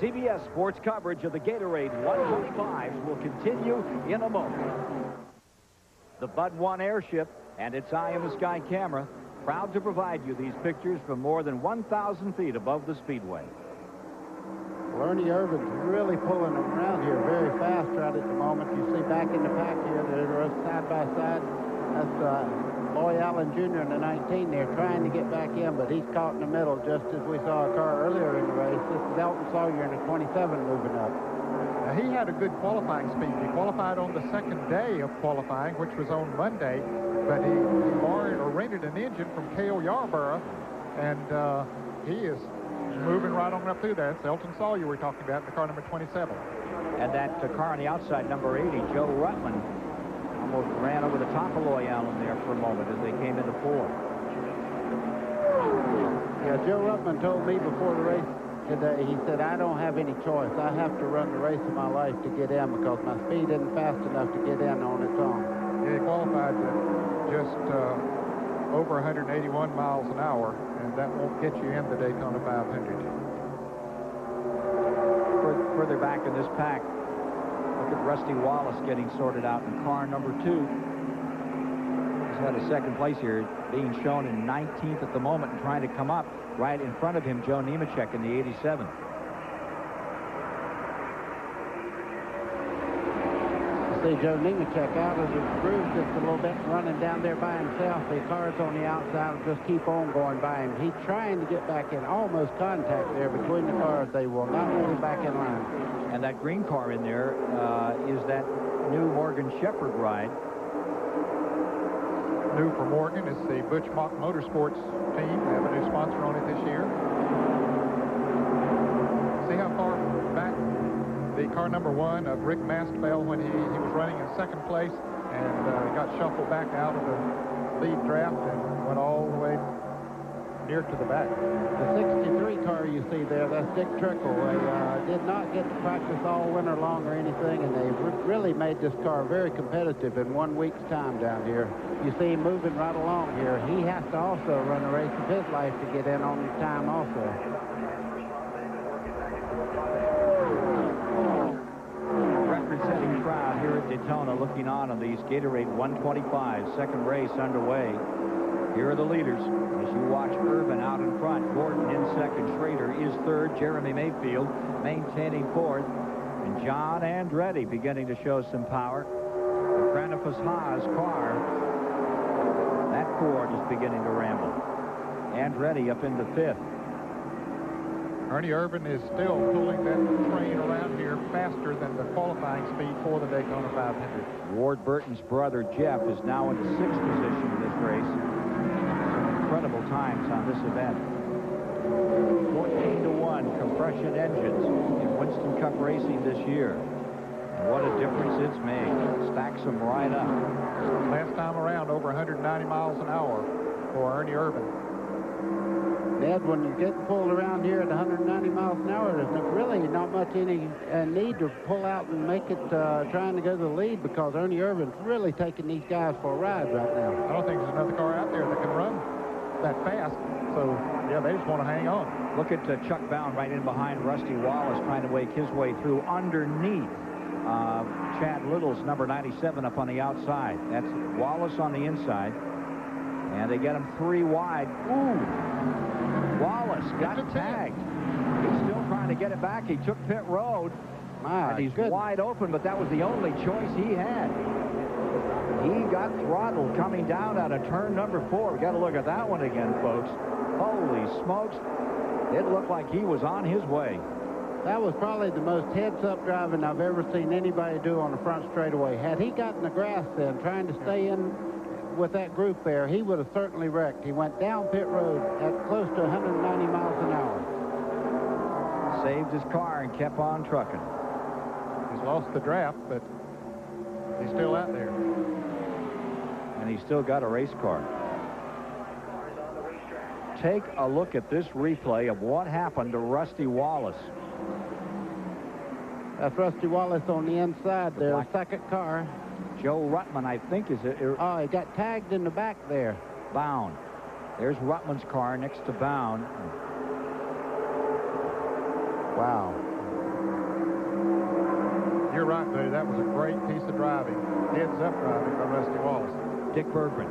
CBS Sports coverage of the Gatorade 125s will continue in a moment. The Bud 1 airship and its Eye in the Sky camera proud to provide you these pictures from more than 1,000 feet above the Speedway. Well, Ernie Irvin's really pulling them around here very fast right at the moment. You see back in the pack here, they're side by side. That's Loy Allen Jr. in the 19 there trying to get back in, but he's caught in the middle just as we saw a car earlier in the race. This is Elton Sawyer in the 27 moving up. Now, he had a good qualifying speed. He qualified on the second day of qualifying, which was on Monday, but he borrowed or rented an engine from Cale Yarborough, and he is moving right on up through there. It's Elton Sawyer we're talking about in the car number 27. And that car on the outside, number 80, Joe Rutland, almost ran over the top of Loy Allen there for a moment as they came into 4. Yeah, Joe Rutland told me before the race today, he said, I don't have any choice. I have to run the race of my life to get in because my speed isn't fast enough to get in on its own. Yeah, he qualified just over 181 miles an hour, and that won't get you in the Daytona 500. Further back in this pack, look at Rusty Wallace getting sorted out in car number 2. He's had a second place here, being shown in 19th at the moment and trying to come up. Right in front of him, Joe Nemechek in the 87. See Joe Nemechek out of the groove just a little bit, running down there by himself. The cars on the outside will just keep on going by him. He's trying to get back in, almost contact there between the cars. They will not let him back in line. And that green car in there is that new Morgan Shepherd ride. New for Morgan is the Butch Mock Motorsports team. They have a new sponsor on it this year. See how far back the car number 1 of Rick Mast fell when he was running in second place, and got shuffled back out of the lead draft and went all the way near to the back. The 63 car you see there, that's Dick Trickle. They did not get to practice all winter long or anything, and they really made this car very competitive in 1 week's time down here. You see him moving right along here. He has to also run a race of his life to get in on time also. Record-setting crowd here at Daytona looking on these Gatorade 125s. Second race underway. Here are the leaders. As you watch Urban out in front, Gordon in second, Schrader is third, Jeremy Mayfield maintaining fourth, and John Andretti beginning to show some power. The Granifus Haas car, that Ford is beginning to ramble. Andretti up into fifth. Ernie Irvan is still pulling that train around here faster than the qualifying speed for the Daytona 500. Ward Burton's brother Jeff is now in the sixth position in this race. Some incredible times on this event. 14-1 compression engines in Winston Cup racing this year. And what a difference it's made. Stacks them right up. Last time around, over 190 miles an hour for Ernie Irvan. Ned, when you get pulled around here at 190 miles an hour, there's really not much any need to pull out and make it trying to go to the lead, because Ernie Irvan's really taking these guys for a ride right now. I don't think there's another car out there that can run that fast. So, yeah, they just want to hang on. Look at Chuck Bound right in behind Rusty Wallace trying to wake his way through underneath Chad Little's number 97 up on the outside. That's Wallace on the inside. And they get him 3 wide. Ooh! Wallace got tagged. He's still trying to get it back. He took pit road. And he's wide open, but that was the only choice he had. He got throttled coming down out of turn number 4. We got to look at that one again, folks. Holy smokes. It looked like he was on his way. That was probably the most heads-up driving I've ever seen anybody do on the front straightaway. Had he gotten the grass then, trying to stay in with that group there, he would have certainly wrecked. He went down pit road at close to 190 miles an hour. Saved his car and kept on trucking. He's lost the draft, but he's still out there. And he's still got a race car. Take a look at this replay of what happened to Rusty Wallace. That's Rusty Wallace on the inside there, second car. Joe Ruttman, I think, is it? Oh, he got tagged in the back there. Bound. There's Ruttman's car next to Bound. Wow. You're right, buddy. That was a great piece of driving. Heads-up driving by Rusty Wallace. Dick Bergman.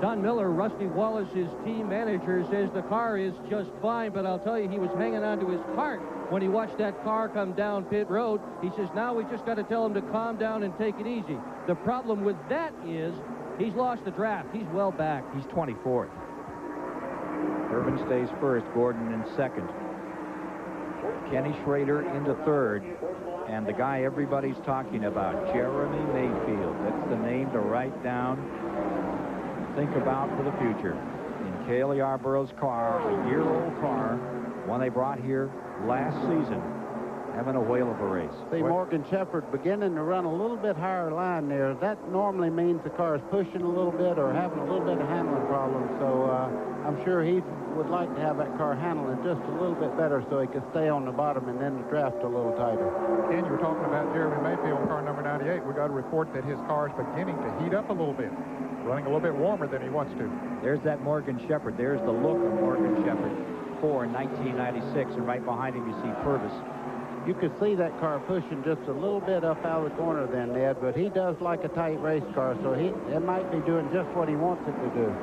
Don Miller, Rusty Wallace's team manager, says the car is just fine, but I'll tell you, he was hanging on to his cart when he watched that car come down pit road. He says, now we just got to tell him to calm down and take it easy. The problem with that is he's lost the draft. He's well back. He's 24th. Irvin stays first, Gordon in second. Kenny Schrader into third. And the guy everybody's talking about, Jeremy Mayfield. That's the name to write down, think about for the future. In Kaylee Arborough's car, a year-old car, one they brought here last season, having a whale of a race. See, Morgan Shepherd beginning to run a little bit higher line there. That normally means the car is pushing a little bit or having a little bit of handling problems. So I'm sure he would like to have that car handling just a little bit better so he could stay on the bottom and then the draft a little tighter. Ken, you were talking about Jeremy Mayfield, car number 98. We got a report that his car is beginning to heat up a little bit, running a little bit warmer than he wants to. There's that Morgan Shepherd. There's the look of Morgan Shepherd for 1996, and right behind him you see Purvis. You could see that car pushing just a little bit up out of the corner then, Ned, but he does like a tight race car, so it might be doing just what he wants it to do.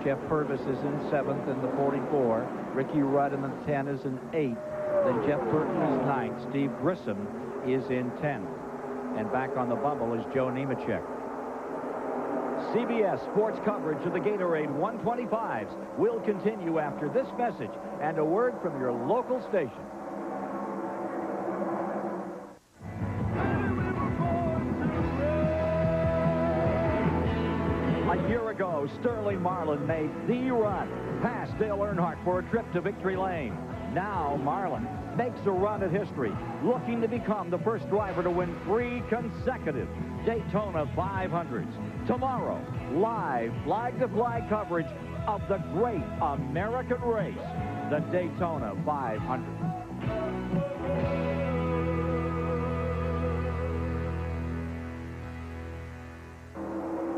Jeff Purvis is in 7th in the 44. Ricky Rudd in the 10 is in 8th. Then Jeff Burton is 9th. Steve Grissom is in 10th. And back on the bubble is Joe Nemechek. CBS Sports coverage of the Gatorade 125s will continue after this message and a word from your local station. A year ago, Sterling Marlin made the run past Dale Earnhardt for a trip to Victory Lane. Now Marlin makes a run at history, looking to become the first driver to win 3 consecutive Daytona 500s. Tomorrow, live flag-to-flag coverage of the great American race, the Daytona 500.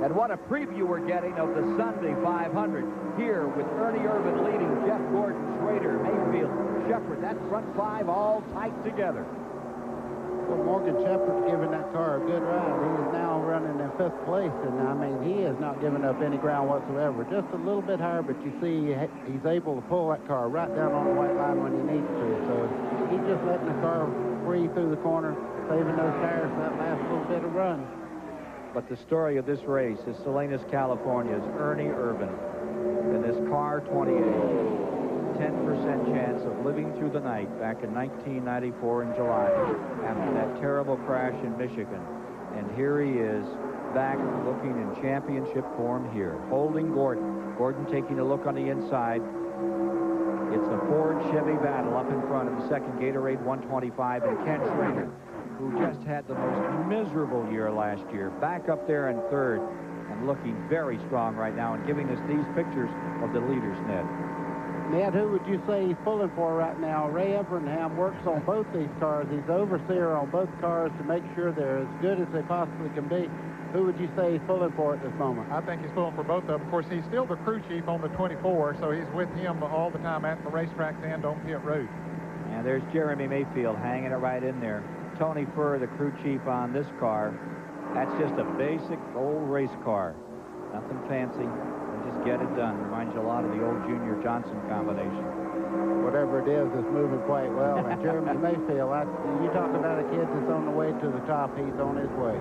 And what a preview we're getting of the Sunday 500 here with Ernie Irvan leading, Jeff Gordon, Schrader, Mayfield, Shepherd. That front 5 all tight together. Well, Morgan Shepherd's given that car a good ride. He is now running in 5th place, and I mean, he has not given up any ground whatsoever. Just a little bit higher, but you see he's able to pull that car right down on the white line when he needs to. So he's just letting the car free through the corner, saving those tires for that last little bit of run. But the story of this race is Salinas, California's Ernie Irvan in this car 28. 10% chance of living through the night back in 1994 in July after that terrible crash in Michigan. And here he is back looking in championship form here, holding Gordon. Gordon taking a look on the inside. It's a Ford-Chevy battle up in front of the second Gatorade 125 and Ken Schrader, who just had the most miserable year last year, back up there in 3rd and looking very strong right now and giving us these pictures of the leaders, Ned. Ned, who would you say he's pulling for right now? Ray Evernham works on both these cars. He's overseer on both cars to make sure they're as good as they possibly can be. Who would you say he's pulling for at this moment? I think he's pulling for both of them. Of course, he's still the crew chief on the 24, so he's with him all the time at the racetracks and on pit road. And there's Jeremy Mayfield hanging it right in there. Tony Furr, the crew chief on this car. That's just a basic old race car. Nothing fancy. They just get it done. Reminds you a lot of the old Junior Johnson combination. Whatever it is, it's moving quite well. And Jeremy Mayfield, you talk about a kid that's on the way to the top. He's on his way.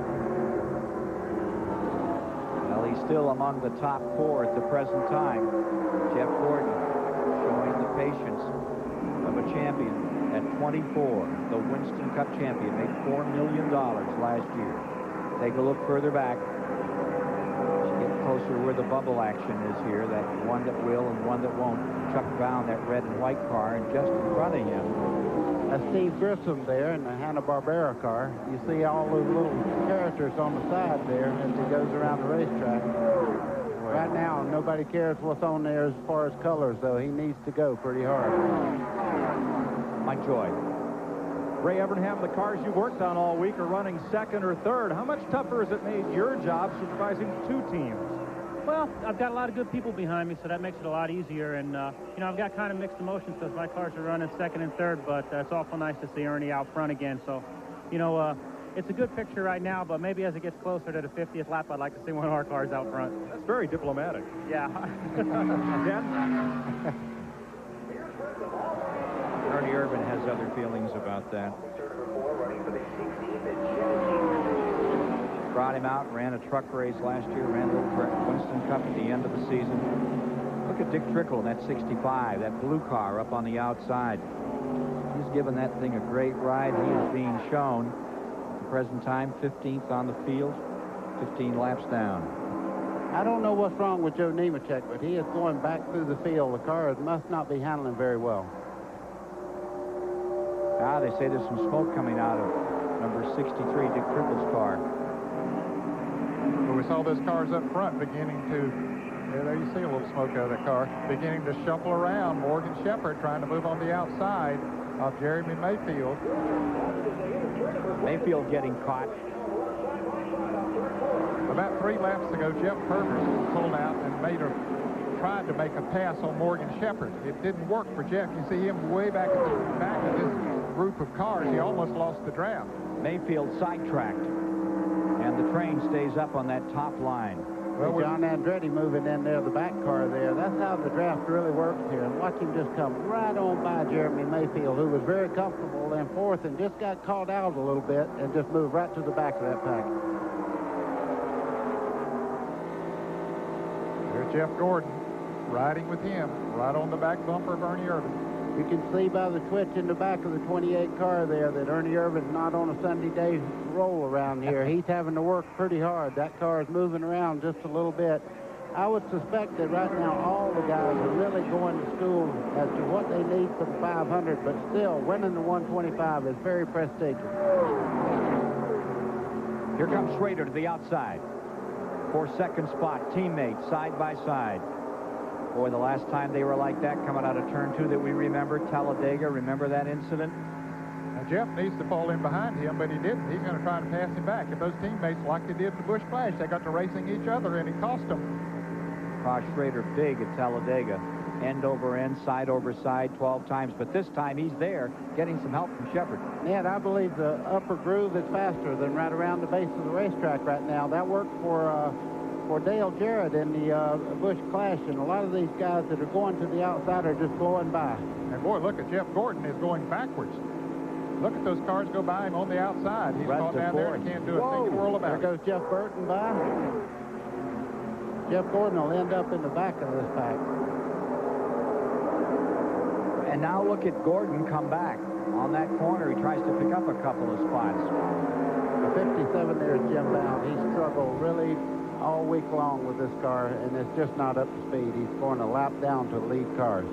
Well, he's still among the top 4 at the present time. Jeff Gordon showing the patience of a champion. At 24, the Winston Cup champion, made $4 million last year. Take a look further back. Get closer to where the bubble action is here. That one that will and one that won't. Chuck Brown, that red and white car, and just in front of him. That's Steve Grissom there in the Hanna-Barbera car. You see all those little characters on the side there as he goes around the racetrack. Right now, nobody cares what's on there as far as colors, though. He needs to go pretty hard. Mike Joy. Ray Evernham, the cars you worked on all week are running 2nd or 3rd. How much tougher has it made your job supervising 2 teams? Well, I've got a lot of good people behind me, so that makes it a lot easier. And, you know, I've got kind of mixed emotions because my cars are running 2nd and 3rd, but it's awful nice to see Ernie out front again. So, you know, it's a good picture right now, but maybe as it gets closer to the 50th lap, I'd like to see one of our cars out front. That's very diplomatic. Yeah. Dan? Ernie Irvan has other feelings about that. Brought him out, ran a truck race last year, ran a little Winston Cup at the end of the season. Look at Dick Trickle in that 65, that blue car up on the outside. He's given that thing a great ride. He is being shown, at the present time, 15th on the field, 15 laps down. I don't know what's wrong with Joe Nemechek, but he is going back through the field. The car must not be handling very well. They say there's some smoke coming out of number 63, Dick Trickle's car. Well, we saw those cars up front beginning to, there you see a little smoke out of that car, beginning to shuffle around. Morgan Shepherd trying to move on the outside of Jeremy Mayfield. Mayfield getting caught. About 3 laps ago, Jeff Purvis pulled out and tried to make a pass on Morgan Shepherd. It didn't work for Jeff. You see him way back at the back of this group of cars. He almost lost the draft. Mayfield sidetracked, and the train stays up on that top line. Well, John Andretti moving in there, the back car there. That's how the draft really works here. And watch him just come right on by Jeremy Mayfield, who was very comfortable in 4th and just got caught out a little bit and just moved right to the back of that pack. There's Jeff Gordon riding with him right on the back bumper of Ernie Irvan. You can see by the twitch in the back of the 28 car there that Ernie Irvan's not on a Sunday day roll around here. He's having to work pretty hard. That car is moving around just a little bit. I would suspect that right now all the guys are really going to school as to what they need for the 500, but still winning the 125 is very prestigious. Here comes Schrader to the outside. For 2nd spot, teammates side by side. Boy, the last time they were like that coming out of turn 2 that we remember, Talladega, remember that incident? Now, Jeff needs to fall in behind him, but he didn't. He's going to try to pass him back. If those teammates, like they did in the Busch Clash, they got to racing each other, and it cost them. Cost Schrader big at Talladega. end over end, side over side 12 times, but this time he's there getting some help from Shepard. Ned, I believe the upper groove is faster than right around the base of the racetrack right now. That worked for Dale Jarrett in the Busch Clash, and a lot of these guys that are going to the outside are just blowing by. And boy, look at Jeff Gordon is going backwards. Look at those cars go by him on the outside. He's caught down there and can't do a thing in the world about it. There goes Jeff Burton by. Jeff Gordon will end up in the back of this pack. And now look at Gordon come back. On that corner, he tries to pick up a couple of spots. The 57 there is Jim Bound. He struggled really all week long with this car, and it's just not up to speed. He's going a lap down to the lead cars.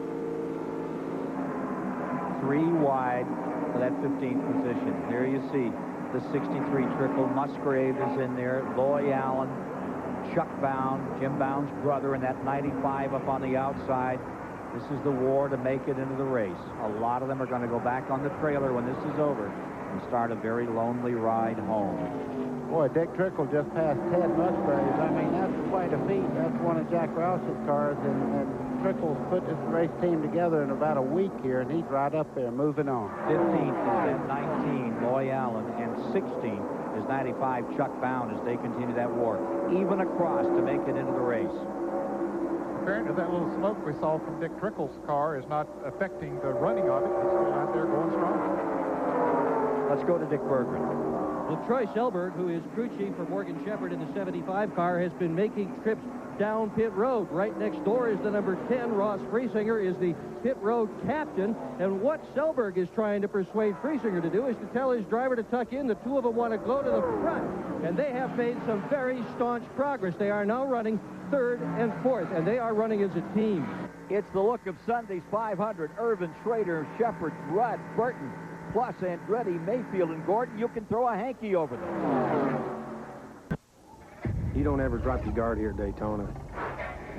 3 wide for that 15th position. There you see the 63 Trickle. Musgrave is in there. Loy Allen, Chuck Bound, Jim Bound's brother in that 95 up on the outside. This is the war to make it into the race. A lot of them are going to go back on the trailer when this is over and start a very lonely ride home. Boy, Dick Trickle just passed Ted Musgrave. I mean, that's quite a feat. That's one of Jack Roush's cars, and Trickle's put this race team together in about a week here, and he's right up there moving on. 15th is at 19, Loy Allen, and 16th is 95, Chuck Bound, as they continue that war. Even across to make it into the race. Apparently that little smoke we saw from Dick Trickle's car is not affecting the running of it. He's still out there going strong. Let's go to Dick Berggren. Well, Troy Selberg, who is crew chief for Morgan Shepherd in the 75 car, has been making trips down pit road. Right next door is the number 10. Ross Friesinger is the pit road captain. And what Selberg is trying to persuade Friesinger to do is to tell his driver to tuck in. The two of them want to go to the front. And they have made some very staunch progress. They are now running 3rd and 4th, and they are running as a team. It's the look of Sunday's 500. Irvin, Schrader, Shepard, Rudd, Burton, plus Andretti, Mayfield, and Gordon. You can throw a hanky over them. You don't ever drop your guard here at Daytona.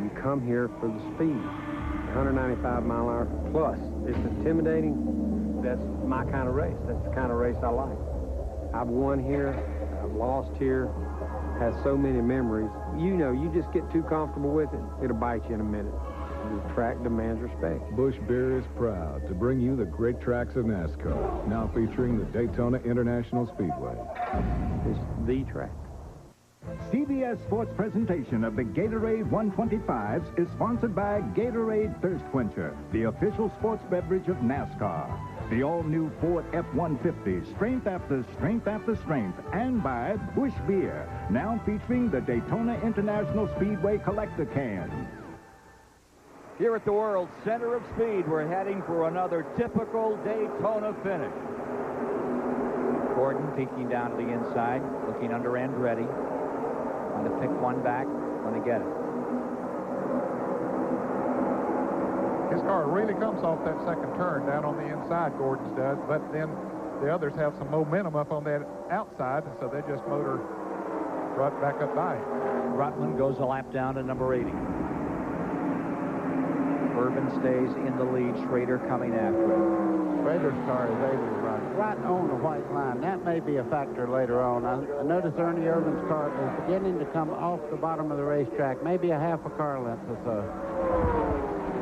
You come here for the speed. 195 mile an hour plus. It's intimidating. That's my kind of race. That's the kind of race I like. I've won here. I've lost here. Had so many memories. You know, you just get too comfortable with it, it'll bite you in a minute. The track demands respect. Busch Beer is proud to bring you the great tracks of NASCAR, now featuring the Daytona International Speedway. It's the track. CBS Sports presentation of the Gatorade 125s is sponsored by Gatorade Thirst Quencher, the official sports beverage of NASCAR. The all-new Ford F-150, strength after strength after strength, and by Busch Beer, now featuring the Daytona International Speedway collector can. Here at the world's center of speed, we're heading for another typical Daytona finish. Gordon peeking down to the inside, looking under Andretti. Trying to pick one back, going to get it. His car really comes off that second turn down on the inside, Gordon's does, but then the others have some momentum up on that outside, so they just motor right back up by. Rutland goes a lap down to number 80. Irvin stays in the lead, Schrader coming after him. Schrader's car is able to run right on the white line. That may be a factor later on. I noticed Ernie Irvin's car is beginning to come off the bottom of the racetrack, maybe a half a car length or so.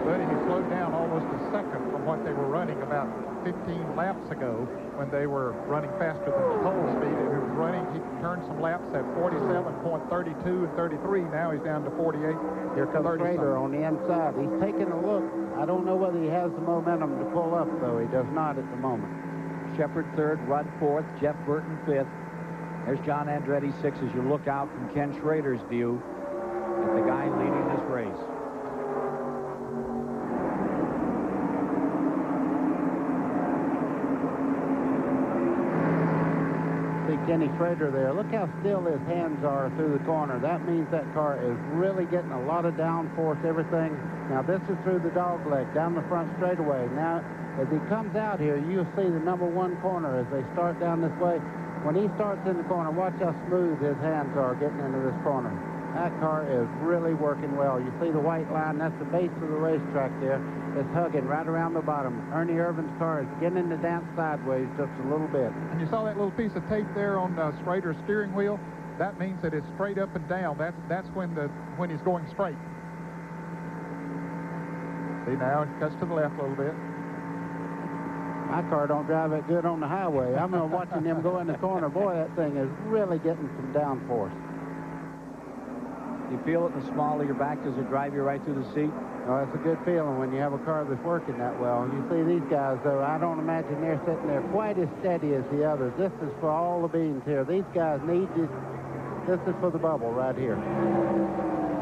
But he slowed down almost a second from what they were running about 15 laps ago when they were running faster than the pole speed. He was running, he turned some laps at 47.32 and 33. Now he's down to 48. Here comes Schrader on the inside. He's taking a look. I don't know whether he has the momentum to pull up, though. He does not at the moment. Shepard 3rd, Rudd 4th, Jeff Burton 5th. There's John Andretti 6th as you look out from Ken Schrader's view at the guy leading this race. See Kenny Schrader there. Look how still his hands are through the corner. That means that car is really getting a lot of downforce, everything. Now this is through the dog leg, down the front straightaway. Now as he comes out here, you'll see the number 1 corner as they start down this way. When he starts in the corner, watch how smooth his hands are getting into this corner. That car is really working well. You see the white line, that's the base of the racetrack there. It's hugging right around the bottom. Ernie Irvin's car is getting to dance sideways just a little bit. And you saw that little piece of tape there on Schrader's steering wheel? That means that it's straight up and down. That's when he's going straight. See, now it cuts to the left a little bit. My car don't drive that good on the highway. I'm watching them go in the corner. Boy, that thing is really getting some downforce. You feel it in the small of your back? Does it drive you right through the seat? Oh, it's a good feeling when you have a car that's working that well. You see these guys, though, I don't imagine they're sitting there quite as steady as the others. This is for all the beans here. These guys need this. This is for the bubble right here.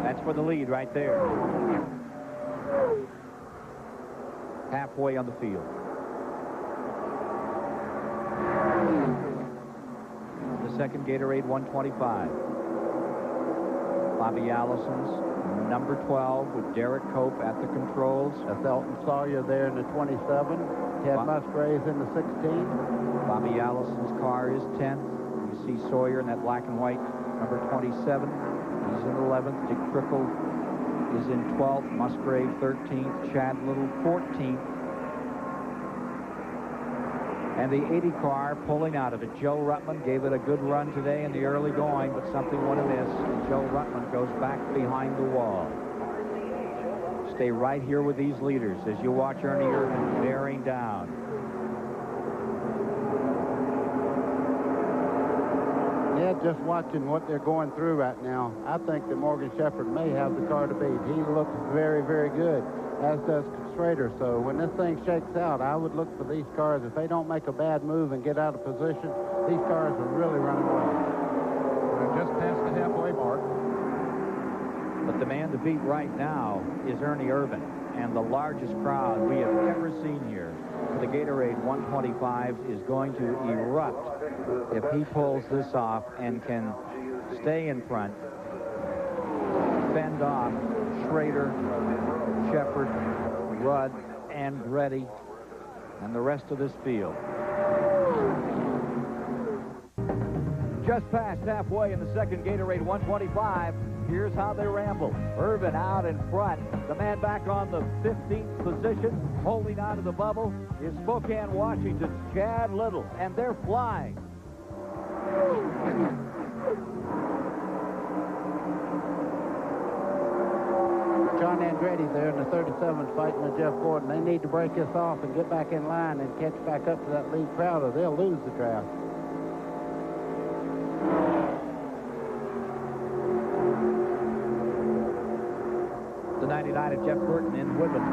That's for the lead right there. Halfway on the field. The second Gatorade 125. Bobby Allison's number 12 with Derek Cope at the controls. That's Elton Sawyer there in the 27. Ted Musgraves in the 16. Bobby Allison's car is 10th. You see Sawyer in that black and white number 27. He's in 11th. Dick Trickle is in 12th. Musgrave 13th. Chad Little 14th. And the 80 car pulling out of it. Joe Ruttman gave it a good run today in the early going, but something went amiss. And Joe Ruttman goes back behind the wall. Stay right here with these leaders as you watch Ernie Irvin bearing down. Yeah, just watching what they're going through right now, I think that Morgan Shepherd may have the car to beat. He looks very, very good, as does Schrader. So when this thing shakes out, I would look for these cars. If they don't make a bad move and get out of position, these cars are really running well. We're just past the halfway mark. But the man to beat right now is Ernie Irvin, and the largest crowd we have ever seen here for the Gatorade 125 is going to erupt if he pulls this off and can stay in front, fend off Schrader, Shepherd, Rudd, Andretti, and the rest of this field. Just past halfway in the second Gatorade 125. Here's how they ramble. Irvin out in front. The man back on the 15th position, holding on to the bubble, is Spokane, Washington's Chad Little, and they're flying. John Andretti there in the 37th fighting with Jeff Gordon. They need to break this off and get back in line and catch back up to that lead crowd, or they'll lose the draft. The 99 of Jeff Burton in Woodland.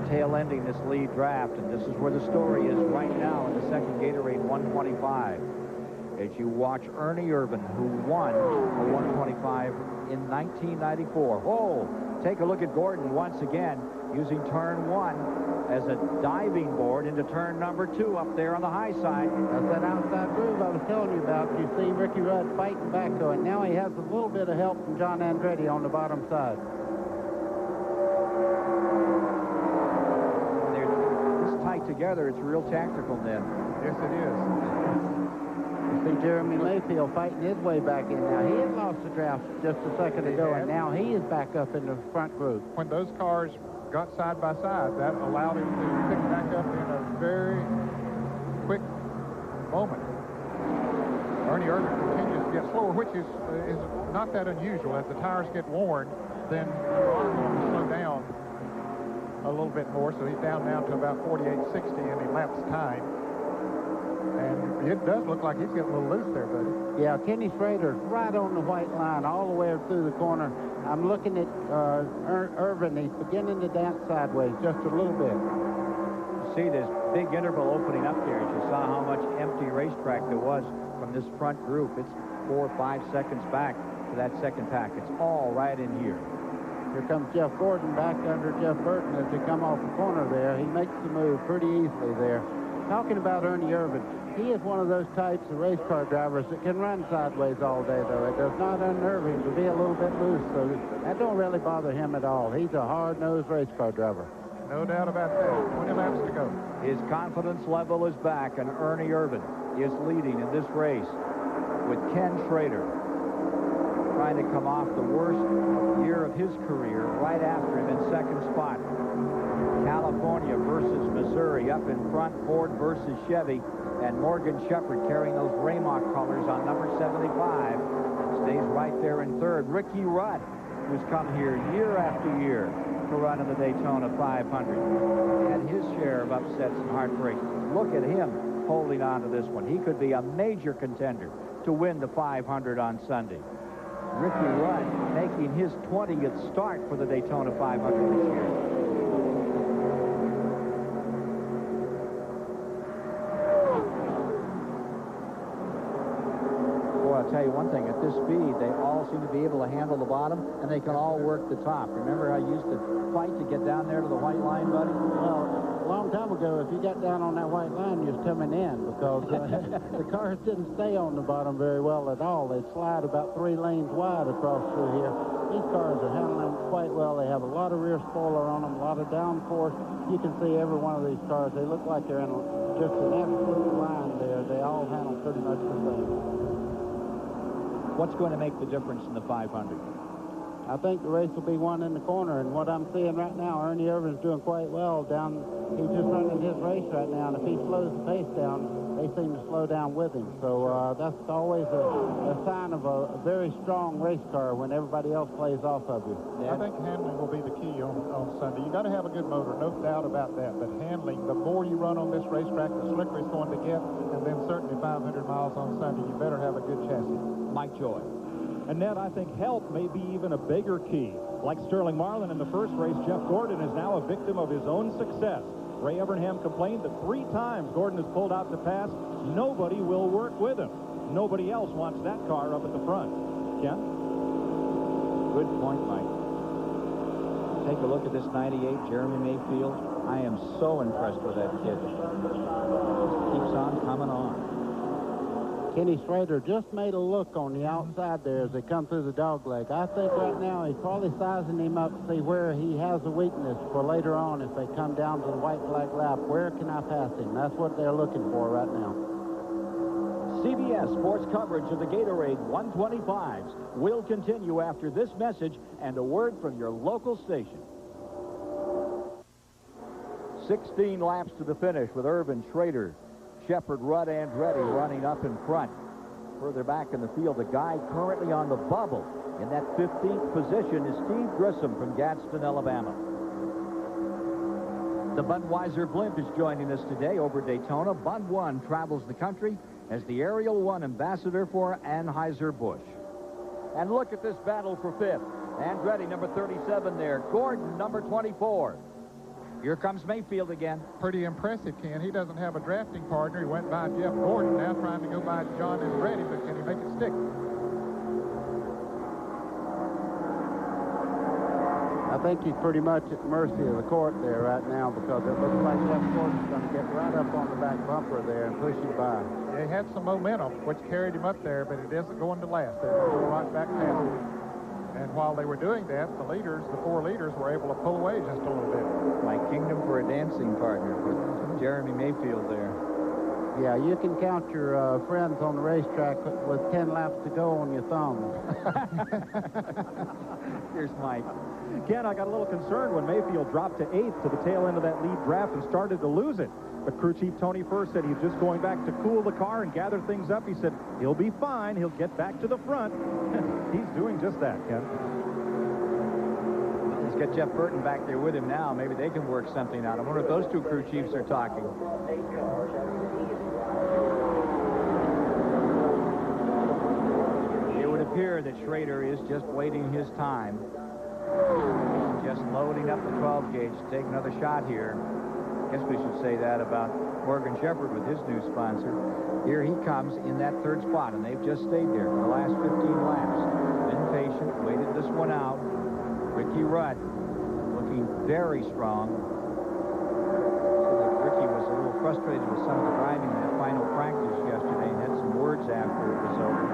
Tail ending this lead draft, and this is where the story is right now in the second Gatorade 125. As you watch Ernie Irvin, who won a 125 in 1994. Whoa! Take a look at Gordon once again, using turn 1 as a diving board into turn number 2 up there on the high side. That's that outside groove I was telling you about. You see Ricky Rudd fighting back, though, and now he has a little bit of help from John Andretti on the bottom side. When they're this tight together, it's real tactical then. Yes, it is. You see Jeremy Mayfield fighting his way back in now. He had lost the draft just a second ago, and now he is back up in the front group. When those cars got side by side, that allowed him to pick back up in a very quick moment. Ernie Irvin continues to get slower, which is not that unusual. As the tires get worn, then you are going to slow down a little bit more. So he's down now to about 48.60 in elapsed time. And it does look like he's getting a little loose there, buddy. Yeah, Kenny Schrader's right on the white line all the way through the corner. I'm looking at Irvin. He's beginning to dance sideways just a little bit. You see this big interval opening up there as you saw how much empty racetrack there was from this front group. It's 4 or 5 seconds back to that second pack. It's all right in here. Here comes Jeff Gordon back under Jeff Burton as they come off the corner there. He makes the move pretty easily there. Talking about Ernie Irvin, he is one of those types of race car drivers that can run sideways all day, though. It does not unnerve him to be a little bit loose, so that don't really bother him at all. He's a hard-nosed race car driver. No doubt about that. 20 laps to go. His confidence level is back, and Ernie Irvin is leading in this race with Ken Schrader trying to come off the worst year of his career right after him in second spot. California versus Missouri up in front, Ford versus Chevy, and Morgan Shepherd carrying those Raymock colors on number 75. Stays right there in third. Ricky Rudd who's come here year after year to run in the Daytona 500. Had his share of upsets and heartbreaks. Look at him holding on to this one. He could be a major contender to win the 500 on Sunday. Ricky Rudd making his 20th start for the Daytona 500 this year. I'll tell you one thing, at this speed, they all seem to be able to handle the bottom, and they can all work the top. Remember how you used to fight to get down there to the white line, buddy? Well, a long time ago, if you got down on that white line, you was coming in, because the cars didn't stay on the bottom very well at all. They'd slide about 3 lanes wide across through here. These cars are handling quite well. They have a lot of rear spoiler on them, a lot of downforce. You can see every one of these cars. They look like they're in just an absolute line there. They all handle pretty much the same. What's going to make the difference in the 500? I think the race will be won in the corner, and what I'm seeing right now, Ernie Irvin's doing quite well down. He's just running his race right now, and if he slows the pace down, they seem to slow down with him. So that's always a sign of a very strong race car when everybody else plays off of you. I think handling will be the key on Sunday. You got to have a good motor, no doubt about that. But handling, the more you run on this racetrack, the slicker it's going to get, and then certainly 500 miles on Sunday, you better have a good chassis. Mike Joy. And Ned, I think health may be even a bigger key. Like Sterling Marlin in the first race, Jeff Gordon is now a victim of his own success. Ray Evernham complained that 3 times Gordon has pulled out to pass. Nobody will work with him. Nobody else wants that car up at the front. Ken? Good point, Mike. Take a look at this 98 Jeremy Mayfield. I am so impressed with that kid. Just keeps on coming on. Kenny Schrader just made a look on the outside there as they come through the dog leg. I think right now he's probably sizing him up to see where he has a weakness for later on if they come down to the white flag lap. Where can I pass him? That's what they're looking for right now. CBS Sports coverage of the Gatorade 125s will continue after this message and a word from your local station. 16 laps to the finish with Irvin, Schrader, Shepard, Rudd, Andretti running up in front. Further back in the field, the guy currently on the bubble in that 15th position is Steve Grissom from Gadsden, Alabama. The Budweiser blimp is joining us today over Daytona. Bud 1 travels the country as the Ariel 1 ambassador for Anheuser-Busch. And look at this battle for 5th. Andretti, number 37 there. Gordon, number 24. Here comes Mayfield again. Pretty impressive, Ken. He doesn't have a drafting partner. He went by Jeff Gordon, now trying to go by John Andretti, but can he make it stick? I think he's pretty much at the mercy of the court there right now, because it looks like Jeff Gordon's going to get right up on the back bumper there and push him by. Yeah, he had some momentum, which carried him up there, but it isn't going to last. They're going to go right back down. And while they were doing that, the leaders, the 4 leaders, were able to pull away just a little bit. My kingdom for a dancing partner with Jeremy Mayfield there. Yeah, you can count your friends on the racetrack with 10 laps to go on your thumb. Here's Mike. Ken, I got a little concerned when Mayfield dropped to 8th to the tail end of that lead draft and started to lose it. But crew chief Tony First said he's just going back to cool the car and gather things up. He said he'll be fine. He'll get back to the front. He's doing just that, Ken. He's got Jeff Burton back there with him now. Maybe they can work something out. I wonder if those 2 crew chiefs are talking. It would appear that Schrader is just waiting his time. Just loading up the 12 gauge to take another shot here. I guess we should say that about Morgan Shepherd with his new sponsor. Here he comes in that 3rd spot, and they've just stayed there for the last 15 laps. Been patient, waited this one out. Ricky Rudd looking very strong. Ricky was a little frustrated with some of the driving in that final practice yesterday and had some words after it was over.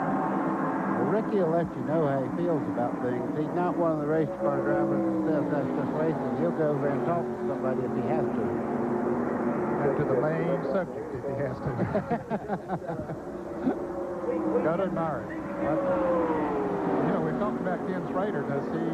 Well, Ricky will let you know how he feels about things. He's not one of the race car drivers that says that's just racing. He'll go over and talk to somebody if he has to. And to the main subject if he has to. Got to admire it. You know, we talked about Ken Schrader. Does he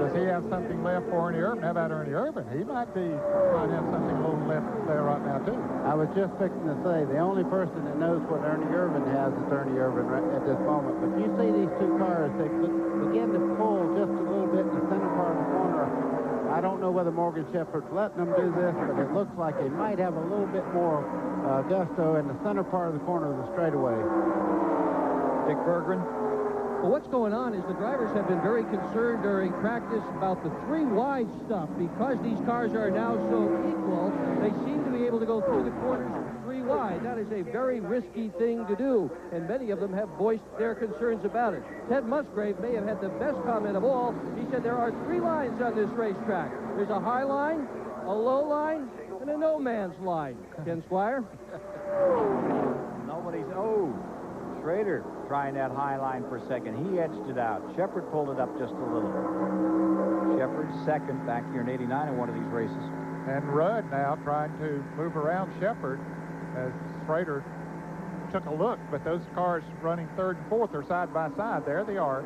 Does he have something left for Ernie Irvin? How about Ernie Irvin? He might have something a little left there right now, too. I was just fixing to say, the only person that knows what Ernie Irvin has is Ernie Irvin right at this moment. But you see these two cars, they begin to pull just a little bit in the center part of the corner. I don't know whether Morgan Shepherd's letting them do this, but it looks like they might have a little bit more gusto in the center part of the corner of the straightaway. Dick Berggren. Well, what's going on is the drivers have been very concerned during practice about the three-wide stuff. Because these cars are now so equal, they seem to be able to go through the corners three-wide. That is a very risky thing to do, and many of them have voiced their concerns about it. Ted Musgrave may have had the best comment of all. He said there are three lines on this racetrack. There's a high line, a low line, and a no man's line. Ken Squire? Nobody's... Oh, Schrader trying that high line for a second. He edged it out. Shepherd pulled it up just a little. Shepherd second back here in '89 in one of these races. And Rudd now trying to move around Shepherd as Schrader took a look, but those cars running third and fourth are side by side. There they are.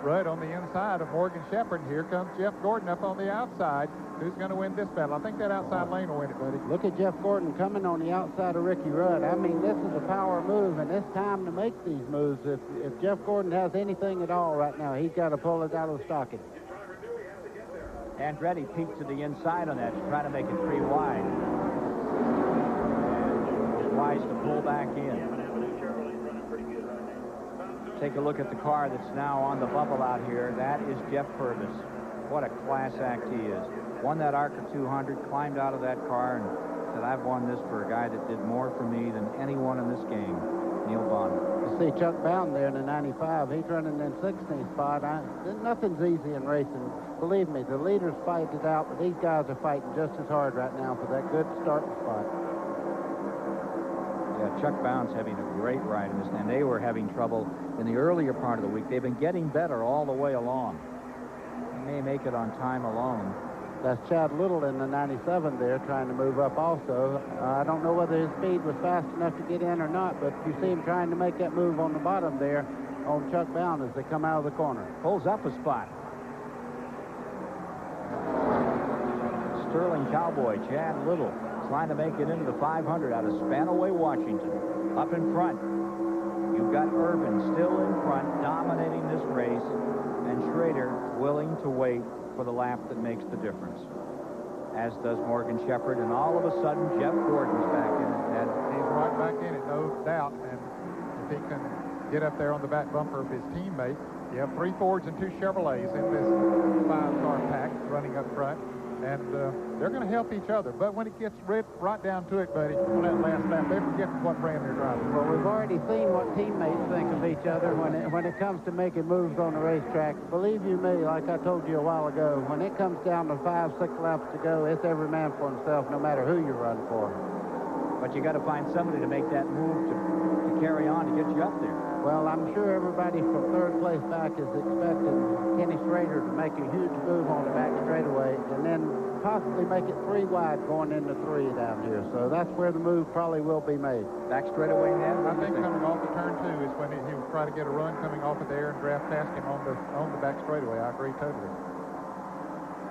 Rudd on the inside of Morgan Shepherd. Here comes Jeff Gordon up on the outside. Who's going to win this battle? I think that outside lane will win it, buddy. Look at Jeff Gordon coming on the outside of Ricky Rudd. I mean, this is a power move, and it's time to make these moves. If Jeff Gordon has anything at all right now, he's got to pull it out of the stocking. Andretti peeked to the inside on that to try to make it three wide. And was wise to pull back in. Take a look at the car that's now on the bubble out here. That is Jeff Purvis. What a class act he is. Won that ARCA 200, climbed out of that car, and said, I've won this for a guy that did more for me than anyone in this game, Neil Bonner. You see Chuck Bound there in the 95. He's running in 16th spot. Nothing's easy in racing. Believe me, the leaders fight it out, but these guys are fighting just as hard right now for that good starting spot. Yeah, Chuck Bound's having a great ride in this, and they were having trouble in the earlier part of the week. They've been getting better all the way along. They may make it on time alone. That's Chad Little in the 97 there trying to move up also. I don't know whether his speed was fast enough to get in or not, but you see him trying to make that move on the bottom there on Chuck Bound as they come out of the corner. Pulls up a spot. Sterling Cowboy, Chad Little, trying to make it into the 500 out of Spanaway, Washington. Up in front, you've got Irvin still in front, dominating this race, and Schrader willing to wait for the lap that makes the difference, as does Morgan Shepherd, and all of a sudden Jeff Gordon's back in it. And he's right back in it, no doubt, and if he can get up there on the back bumper of his teammate. You have 3 Fords and 2 Chevrolets in this 5-car pack running up front, and they're going to help each other. But when it gets right down to it, buddy, on that last lap, they forget what brand they're driving. Well, we've already seen what teammates think of each other when it comes to making moves on the racetrack. Believe you me, like I told you a while ago, when it comes down to 5, 6 laps to go, it's every man for himself, no matter who you run for. But you got to find somebody to make that move to carry on to get you up there. Well, I'm sure everybody from third place back is expecting Kenny Schrader to make a huge move on the back straightaway and then possibly make it 3 wide going into 3 down here. So that's where the move probably will be made. Back straightaway, man? I think coming off of turn 2 is when he will try to get a run coming off of there and draft past him on the back straightaway. I agree totally.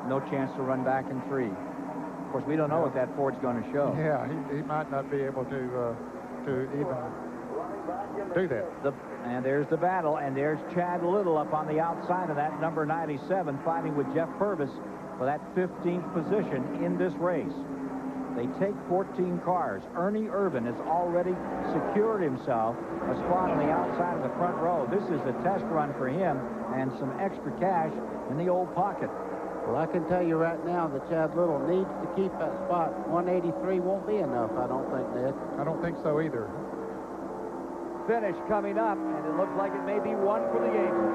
No chance to run back in 3. Of course, we don't know what that Ford's going to show. Yeah, he might not be able to even do that. And there's the battle, and there's Chad Little up on the outside of that number 97, fighting with Jeff Purvis for that 15th position in this race. They take 14 cars. Ernie Irvin has already secured himself a spot on the outside of the front row. This is a test run for him and some extra cash in the old pocket. Well, I can tell you right now that Chad Little needs to keep that spot. 183 won't be enough, I don't think, Ned. I don't think so either. Finish coming up, and it looks like it may be one for the ages.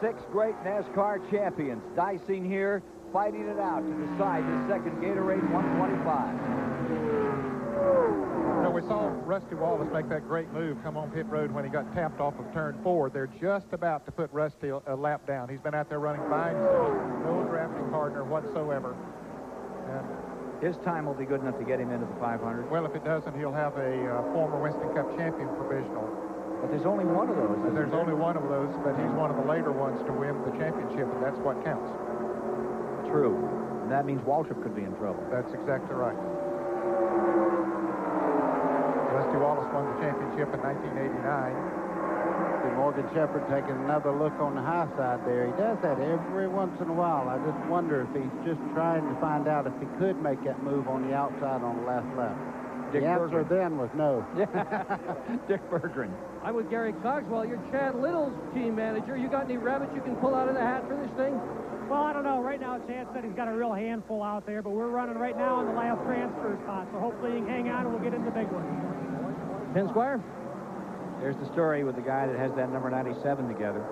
6 great NASCAR champions dicing here, fighting it out to decide the second Gatorade 125. No, we saw Rusty Wallace make that great move come on pit road when he got tapped off of turn 4. They're just about to put Rusty a lap down. He's been out there running by himself, no drafting partner whatsoever. And his time will be good enough to get him into the 500. Well, if it doesn't, he'll have a former Winston Cup champion provisional. But there's only one of those. There's only one of those, but he's one of the later ones to win the championship, and that's what counts. True. And that means Waltrip could be in trouble. That's exactly right. Rusty Wallace won the championship in 1989. See Morgan Shepherd taking another look on the high side there. He does that every once in a while. I just wonder if he's just trying to find out if he could make that move on the outside on the last lap. Dick the answer Berggren. then was no. Dick Berggren. I'm with Gary Cogswell. You're Chad Little's team manager. You got any rabbits you can pull out of the hat for this thing? Well, I don't know. Right now, Chad said he's got a real handful out there, but we're running right now on the last transfer spot, so hopefully he can hang on and we'll get in the big one. Ken Squire? There's the story with the guy that has that number 97 together.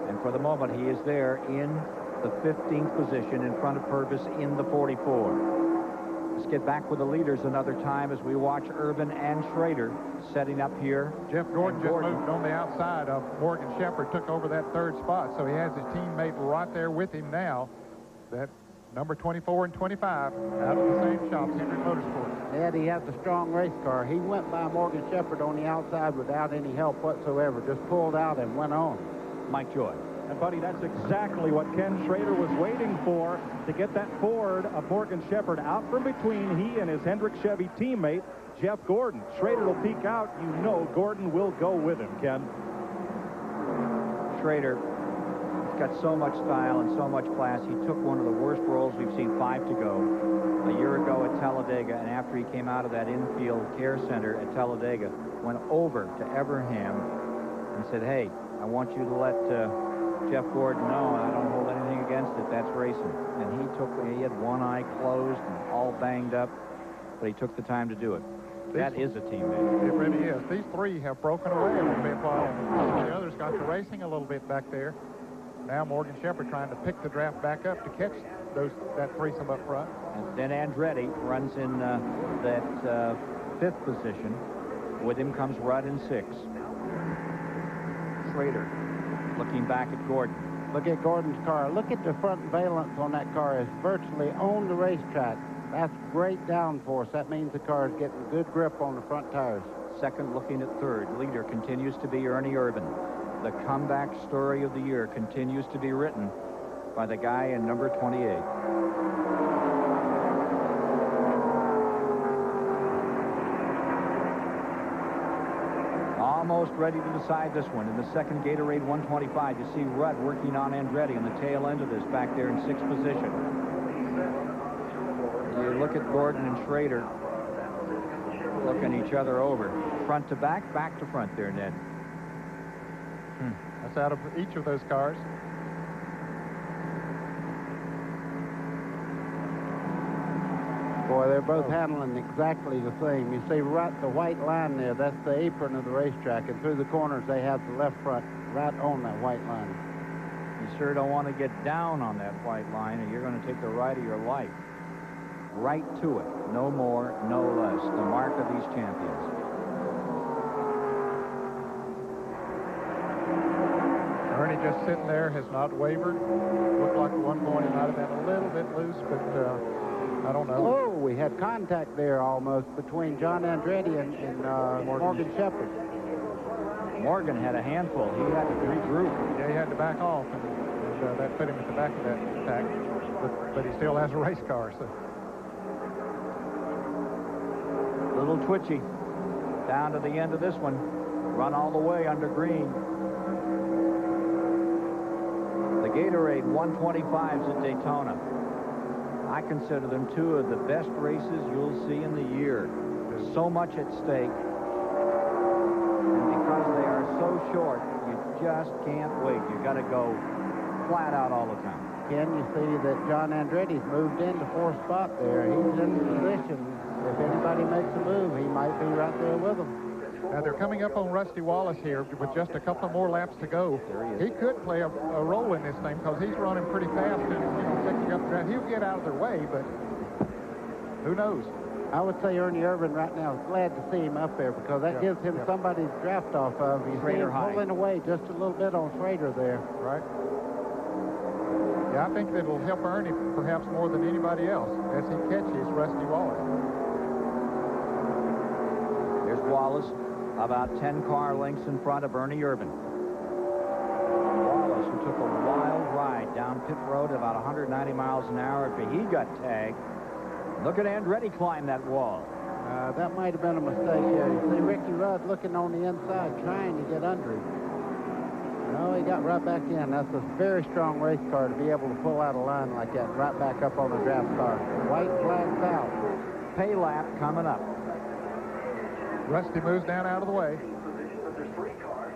And for the moment, he is there in the 15th position in front of Purvis in the 44. Let's get back with the leaders another time as we watch Urban and Schrader setting up here. Jeff Gordon just moved on the outside of Morgan Shepherd, took over that third spot, so he has his teammate right there with him now. That number 24 and 25 out of the same shop, Hendrick Motorsports. Ed, he has a strong race car. He went by Morgan Shepherd on the outside without any help whatsoever, just pulled out and went on. Mike Joy. And, buddy, that's exactly what Ken Schrader was waiting for, to get that Ford of Morgan Shepherd out from between he and his Hendrick Chevy teammate, Jeff Gordon. Schrader will peek out. You know Gordon will go with him, Ken. Schrader has got so much style and so much class. He took one of the worst rolls. We've seen 5 to go. A year ago at Talladega, and after he came out of that infield care center at Talladega, went over to Evernham and said, hey, I want you to let Jeff Gordon know I don't hold anything against it. That's racing. And he had one eye closed and all banged up, but he took the time to do it. That is a teammate. It really is. These three have broken away a little bit while the others got to racing a little bit back there. Now Morgan Shepherd trying to pick the draft back up to catch that threesome up front. And then Andretti runs in that 5th position. With him comes Rudd in 6th. Schrader looking back at Gordon. Look at Gordon's car. Look at the front valence on that car. It's virtually on the racetrack. That's great downforce. That means the car is getting good grip on the front tires. Second looking at 3rd. Leader continues to be Ernie Irvan. The comeback story of the year continues to be written by the guy in number 28. Almost ready to decide this one. In the second Gatorade 125, you see Rudd working on Andretti on the tail end of this back there in 6th position. You look at Gordon and Schrader looking each other over. Front to back, back to front there, Ned. That's out of each of those cars. Boy, they're both handling exactly the same. You see right the white line there, that's the apron of the racetrack, and through the corners they have the left front right on that white line. You sure don't want to get down on that white line, or you're going to take the ride of your life. Right to it. No more, no less. The mark of these champions. Ernie just sitting there, has not wavered. Looked like the one point might have been a little bit loose, but I don't know. Oh, we had contact there almost between John Andretti and Morgan Shepherd. Morgan had a handful. He had to regroup. Yeah, he had to back off, and that put him at the back of that pack. But he still has a race car, so. Little twitchy. Down to the end of this one. Run all the way under green. The Gatorade 125s at Daytona. I consider them 2 of the best races you'll see in the year. There's so much at stake. And because they are so short, you just can't wait. You got to go flat out all the time. Ken, you see that John Andretti's moved into 4th spot there. He's in position. If anybody makes a move, he might be right there with them. Now they're coming up on Rusty Wallace here with just a couple more laps to go. He could play a role in this thing because he's running pretty fast and picking up draft. He'll get out of their way, but who knows? I would say Ernie Irvan right now is glad to see him up there because that gives him somebody to draft off of. You see him pulling away just a little bit on Schrader there. Right. Yeah, I think that will help Ernie perhaps more than anybody else as he catches Rusty Wallace. There's Wallace about 10 car lengths in front of Ernie Irvan. Wallace, who took a wild ride down pit road at about 190 miles an hour after he got tagged. Look at Andretti climb that wall. That might have been a mistake here. You see Ricky Rudd looking on the inside, trying to get under him. No, he got right back in. That's a very strong race car to be able to pull out a line like that, right back up on the draft car. White flags out. Pay lap coming up. Rusty moves down out of the way.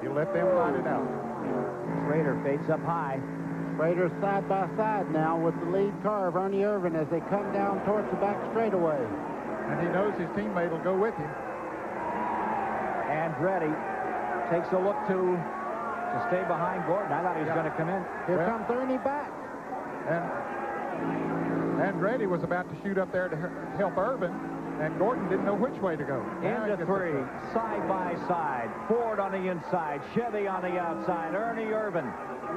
You let them find it out. Schrader fades up high. Schrader's side by side now with the lead car of Ernie Irvan as they come down towards the back straightaway. And he knows his teammate will go with him. Andretti takes a look to stay behind Gordon. I thought he was going to come in. Here comes Ernie back. And Andretti was about to shoot up there to help Irvan, and Gordon didn't know which way to go. Into three, side by side. Ford on the inside, Chevy on the outside. Ernie Irvan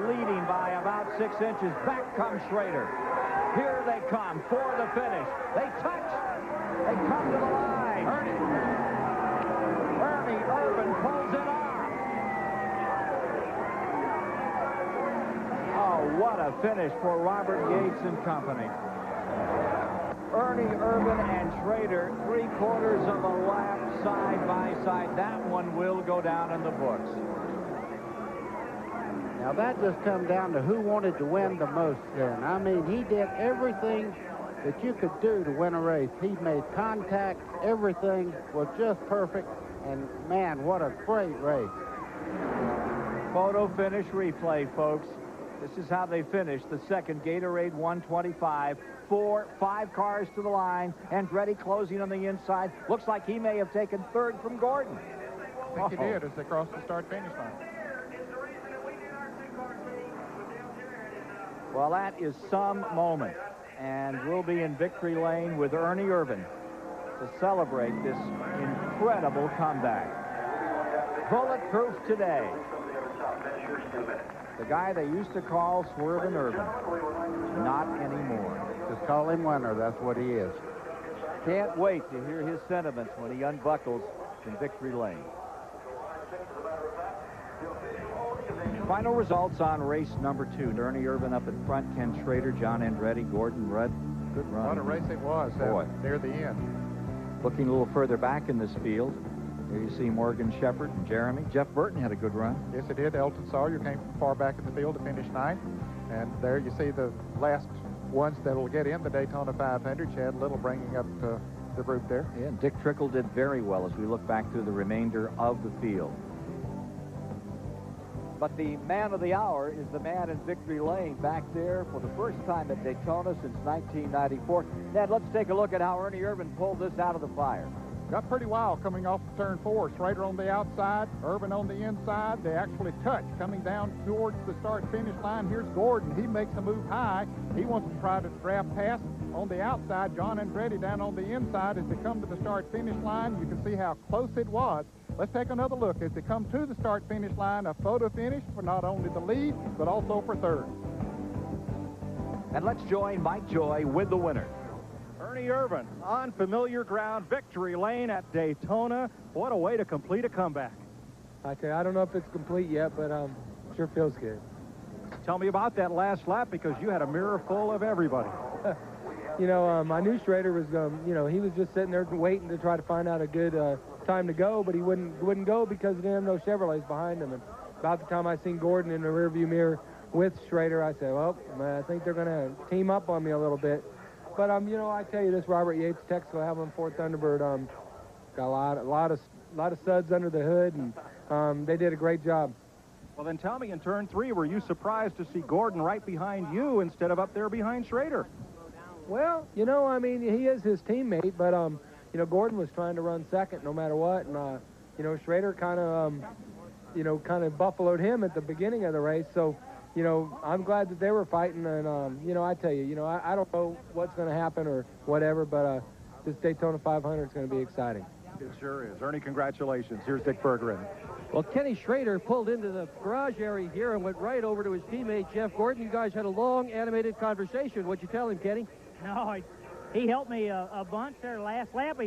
leading by about 6 inches. Back comes Schrader. Here they come for the finish. They touch. They come to the line. Ernie Irvan pulls it off. Oh, what a finish for Robert Yates and company. Ernie Irvan and Schrader, 3/4 of a lap side by side. That one will go down in the books. Now that just comes down to who wanted to win the most then. I mean, he did everything that you could do to win a race. He made contact. Everything was just perfect. And man, what a great race. Photo finish replay, folks. This is how they finished the second Gatorade 125. 5 cars to the line. Andretti closing on the inside. Looks like he may have taken third from Gordon. I think he did as they crossed the start-finish line. Well, that is some moment. And we'll be in victory lane with Ernie Irvan to celebrate this incredible comeback. Bulletproof today. The guy they used to call Swervin' Irvan. Not anymore. Just call him winner. That's what he is. Can't wait to hear his sentiments when he unbuckles in victory lane. Final results on race number 2. Ernie Irvan up in front, Ken Schrader, John Andretti, Gordon Rudd. Good run. What a race it was near the end. Looking a little further back in this field, here you see Morgan Shepherd and Jeremy. Jeff Burton had a good run. Yes, he did. Elton Sawyer came from far back in the field to finish 9th. And there you see the last ones that will get in the Daytona 500. Chad Little bringing up the group there. Yeah, Dick Trickle did very well as we look back through the remainder of the field. But the man of the hour is the man in victory lane back there for the first time at Daytona since 1994. Ned, let's take a look at how Ernie Irvan pulled this out of the fire. Got pretty wild coming off of turn 4. Schrader on the outside, Irvan on the inside. They actually touch coming down towards the start-finish line. Here's Gordon. He makes a move high. He wants to try to draft past on the outside. John Andretti down on the inside. As they come to the start-finish line, you can see how close it was. Let's take another look as they come to the start-finish line. A photo finish for not only the lead, but also for third. And let's join Mike Joy with the winner. Ernie Irvan on familiar ground, victory lane at Daytona. What a way to complete a comeback. Okay, I don't know if it's complete yet, but sure feels good. Tell me about that last lap, because you had a mirror full of everybody. You know, I knew Schrader was, you know, he was just sitting there waiting to try to find out a good time to go, but he wouldn't go because he didn't have no Chevrolets behind him. And about the time I seen Gordon in the rearview mirror with Schrader, I said, well, I think they're going to team up on me a little bit. But you know, I tell you this, Robert Yates, Texaco Havoline Ford Thunderbird, got a lot of suds under the hood, and they did a great job. Well, then tell me, in turn 3, were you surprised to see Gordon right behind you instead of up there behind Schrader? Well, you know, I mean, he is his teammate, but you know, Gordon was trying to run second no matter what, and you know, Schrader kind of buffaloed him at the beginning of the race. So, you know, I'm glad that they were fighting, and you know, I tell you, you know, I don't know what's going to happen or whatever, but this Daytona 500 is going to be exciting. It sure is. Ernie, congratulations. Here's Dick Bergeron. Well, Kenny Schrader pulled into the garage area here and went right over to his teammate, Jeff Gordon. You guys had a long, animated conversation. What'd you tell him, Kenny? No, he helped me a bunch there last lap.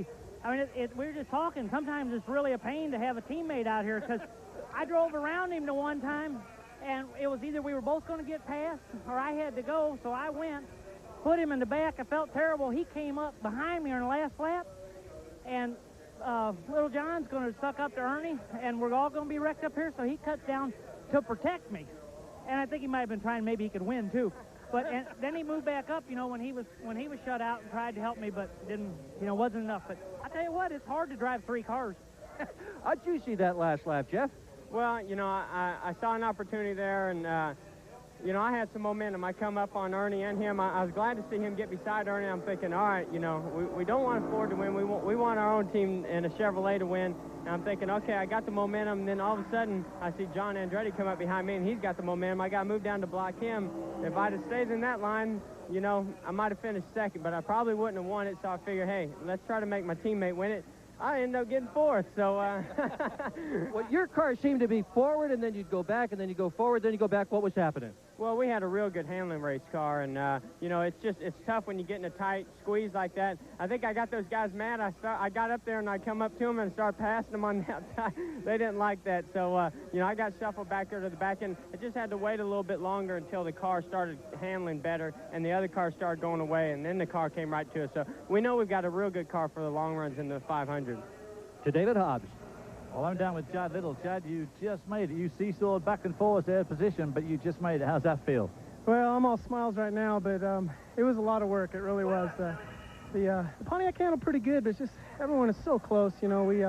I mean, we were just talking. Sometimes it's really a pain to have a teammate out here because I drove around him the one time, and it was either we were both going to get past or I had to go, so I went, put him in the back. I felt terrible. He came up behind me on the last lap, and Little John's going to suck up to Ernie, and we're all going to be wrecked up here, so he cuts down to protect me. And I think he might have been trying, maybe he could win, too. But and then he moved back up, you know, when he was shut out and tried to help me, but didn't, you know, wasn't enough. But I tell you what, it's hard to drive 3 cars. How'd you see that last lap, Jeff? Well, you know, I saw an opportunity there, and, you know, I had some momentum. I come up on Ernie and him. I was glad to see him get beside Ernie. I'm thinking, all right, you know, we don't want Ford to win. We want our own team and a Chevrolet to win. And I'm thinking, okay, I got the momentum. And then all of a sudden, I see John Andretti come up behind me, and he's got the momentum. I got to move down to block him. If I'd have stayed in that line, you know, I might have finished second, but I probably wouldn't have won it. So I figured, hey, let's try to make my teammate win it. I ended up getting 4th, so... Well, your car seemed to be forward, and then you'd go back, and then you go forward, then you go back. What was happening? Well, we had a real good handling race car, and, you know, it's tough when you get in a tight squeeze like that. I think I got those guys mad. I got up there, and I come up to them and started passing them on the outside. They didn't like that, so, you know, I got shuffled back there to the back end. I just had to wait a little bit longer until the car started handling better, and the other car started going away, and then the car came right to us. So we know we've got a real good car for the long runs in the 500. To David Hobbs. Well, I'm down with Judd Little. Judd, you just made it. You seesawed back and forth their position, but you just made it. How's that feel? Well, I'm all smiles right now, but it was a lot of work. It really was. The Pontiac handled pretty good, but it's just everyone is so close. You know, we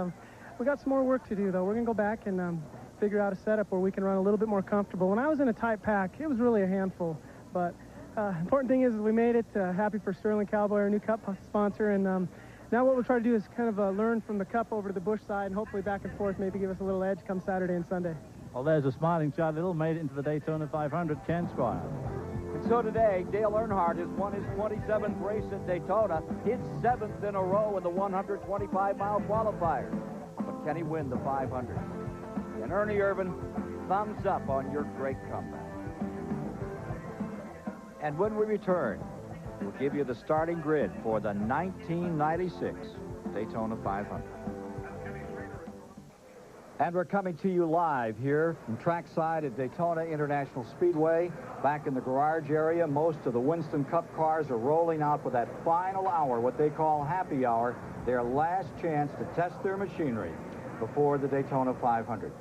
got some more work to do, though. We're going to go back and figure out a setup where we can run a little bit more comfortable. When I was in a tight pack, it was really a handful. But important thing is we made it. Happy for Sterling Cowboy, our new Cup sponsor, and now what we'll try to do is kind of learn from the Cup over to the Busch side and hopefully back and forth, maybe give us a little edge come Saturday and Sunday. Well, there's a smiling Judd Little, made it into the Daytona 500, Ken Squire. And so today, Dale Earnhardt has won his 27th race at Daytona, his 7th in a row in the 125-mile qualifier. But can he win the 500? And Ernie Irvan, thumbs up on your great comeback. And when we return, we'll give you the starting grid for the 1996 Daytona 500. And we're coming to you live here from trackside at Daytona International Speedway. Back in the garage area, most of the Winston Cup cars are rolling out for that final hour, what they call happy hour, their last chance to test their machinery before the Daytona 500.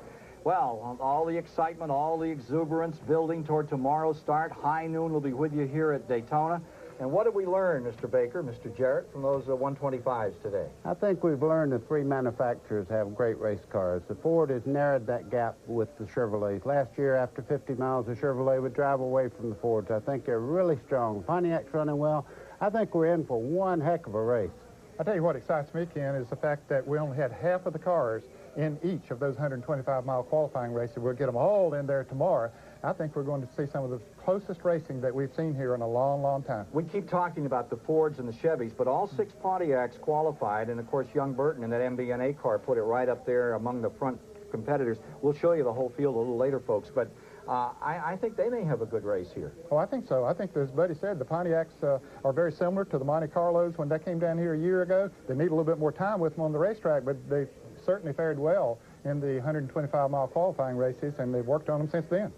Well, all the excitement, all the exuberance building toward tomorrow's start. High noon will be with you here at Daytona. And what did we learn, Mr. Baker, Mr. Jarrett, from those 125s today? I think we've learned the 3 manufacturers have great race cars. The Ford has narrowed that gap with the Chevrolets. Last year, after 50 miles, the Chevrolet would drive away from the Fords. I think they're really strong. Pontiac's running well. I think we're in for one heck of a race. I'll tell you what excites me, Ken, is the fact that we only had half of the cars in each of those 125-mile qualifying races. We'll get them all in there tomorrow. I think we're going to see some of the closest racing that we've seen here in a long, long time. We keep talking about the Fords and the Chevys, but all 6 Pontiacs qualified, and of course Young Burton in that MBNA car put it right up there among the front competitors. We'll show you the whole field a little later, folks, but I think they may have a good race here. Oh, I think so. I think, as Buddy said, the Pontiacs are very similar to the Monte Carlos when they came down here a year ago. They need a little bit more time with them on the racetrack, but they certainly fared well in the 125-mile qualifying races, and they've worked on them since then.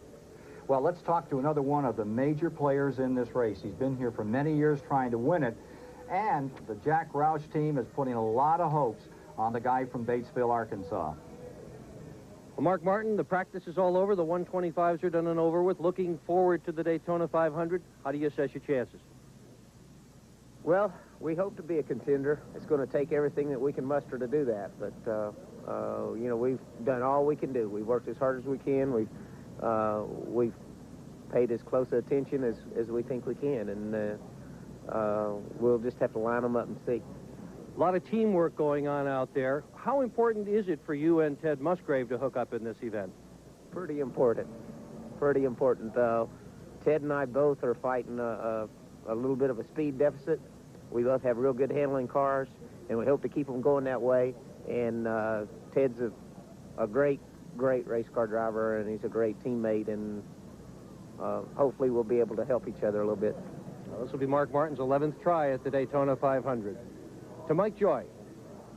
Well, let's talk to another one of the major players in this race. He's been here for many years trying to win it, and the Jack Roush team is putting a lot of hopes on the guy from Batesville, Arkansas. Well, Mark Martin, the practice is all over. The 125s are done and over with. Looking forward to the Daytona 500. How do you assess your chances? Well, we hope to be a contender. It's going to take everything that we can muster to do that. But, you know, we've done all we can do. We've worked as hard as we can. We've paid as close attention as we think we can. And we'll just have to line them up and see. A lot of teamwork going on out there. How important is it for you and Ted Musgrave to hook up in this event? Pretty important. Pretty important. Ted and I both are fighting a little bit of a speed deficit. We both have real good handling cars, and we hope to keep them going that way. And Ted's a great race car driver, and he's a great teammate, and hopefully we'll be able to help each other a little bit. Well, this will be Mark Martin's 11th try at the Daytona 500. To Mike Joy.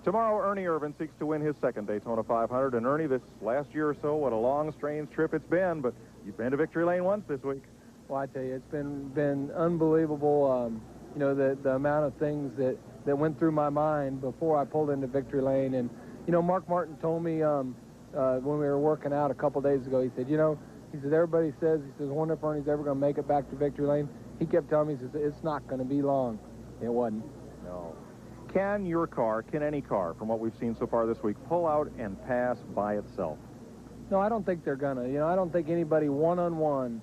Tomorrow, Ernie Irvin seeks to win his second Daytona 500. And Ernie, this last year or so, what a long, strange trip it's been, but you've been to victory lane once this week. Well, I tell you, it's been unbelievable, you know, the amount of things that went through my mind before I pulled into victory lane. And, you know, Mark Martin told me when we were working out a couple days ago, he said, you know, he said, everybody says, he says, I wonder if Ernie's ever going to make it back to victory lane. He kept telling me, he says, it's not going to be long. It wasn't. No. Can your car, can any car, from what we've seen so far this week, pull out and pass by itself? No, I don't think they're going to. You know, I don't think anybody one-on-one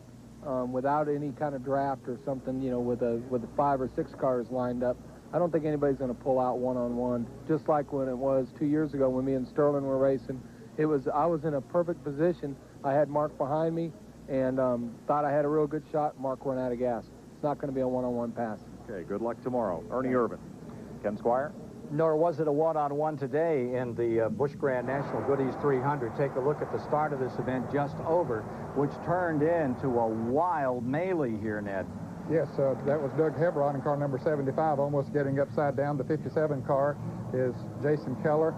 without any kind of draft or something, you know, with the 5 or 6 cars lined up, I don't think anybody's going to pull out one-on-one. Just like when it was 2 years ago when me and Sterling were racing. I was in a perfect position. I had Mark behind me and thought I had a real good shot. Mark ran out of gas. It's not going to be a one-on-one pass. Okay, good luck tomorrow. Ernie Irvin. Ken Squire? Nor was it a one-on-one today in the Busch Grand National Goodies 300. Take a look at the start of this event just over, which turned into a wild melee here, Ned. Yes, that was Doug Hebron in car number 75, almost getting upside down. The 57 car is Jason Keller.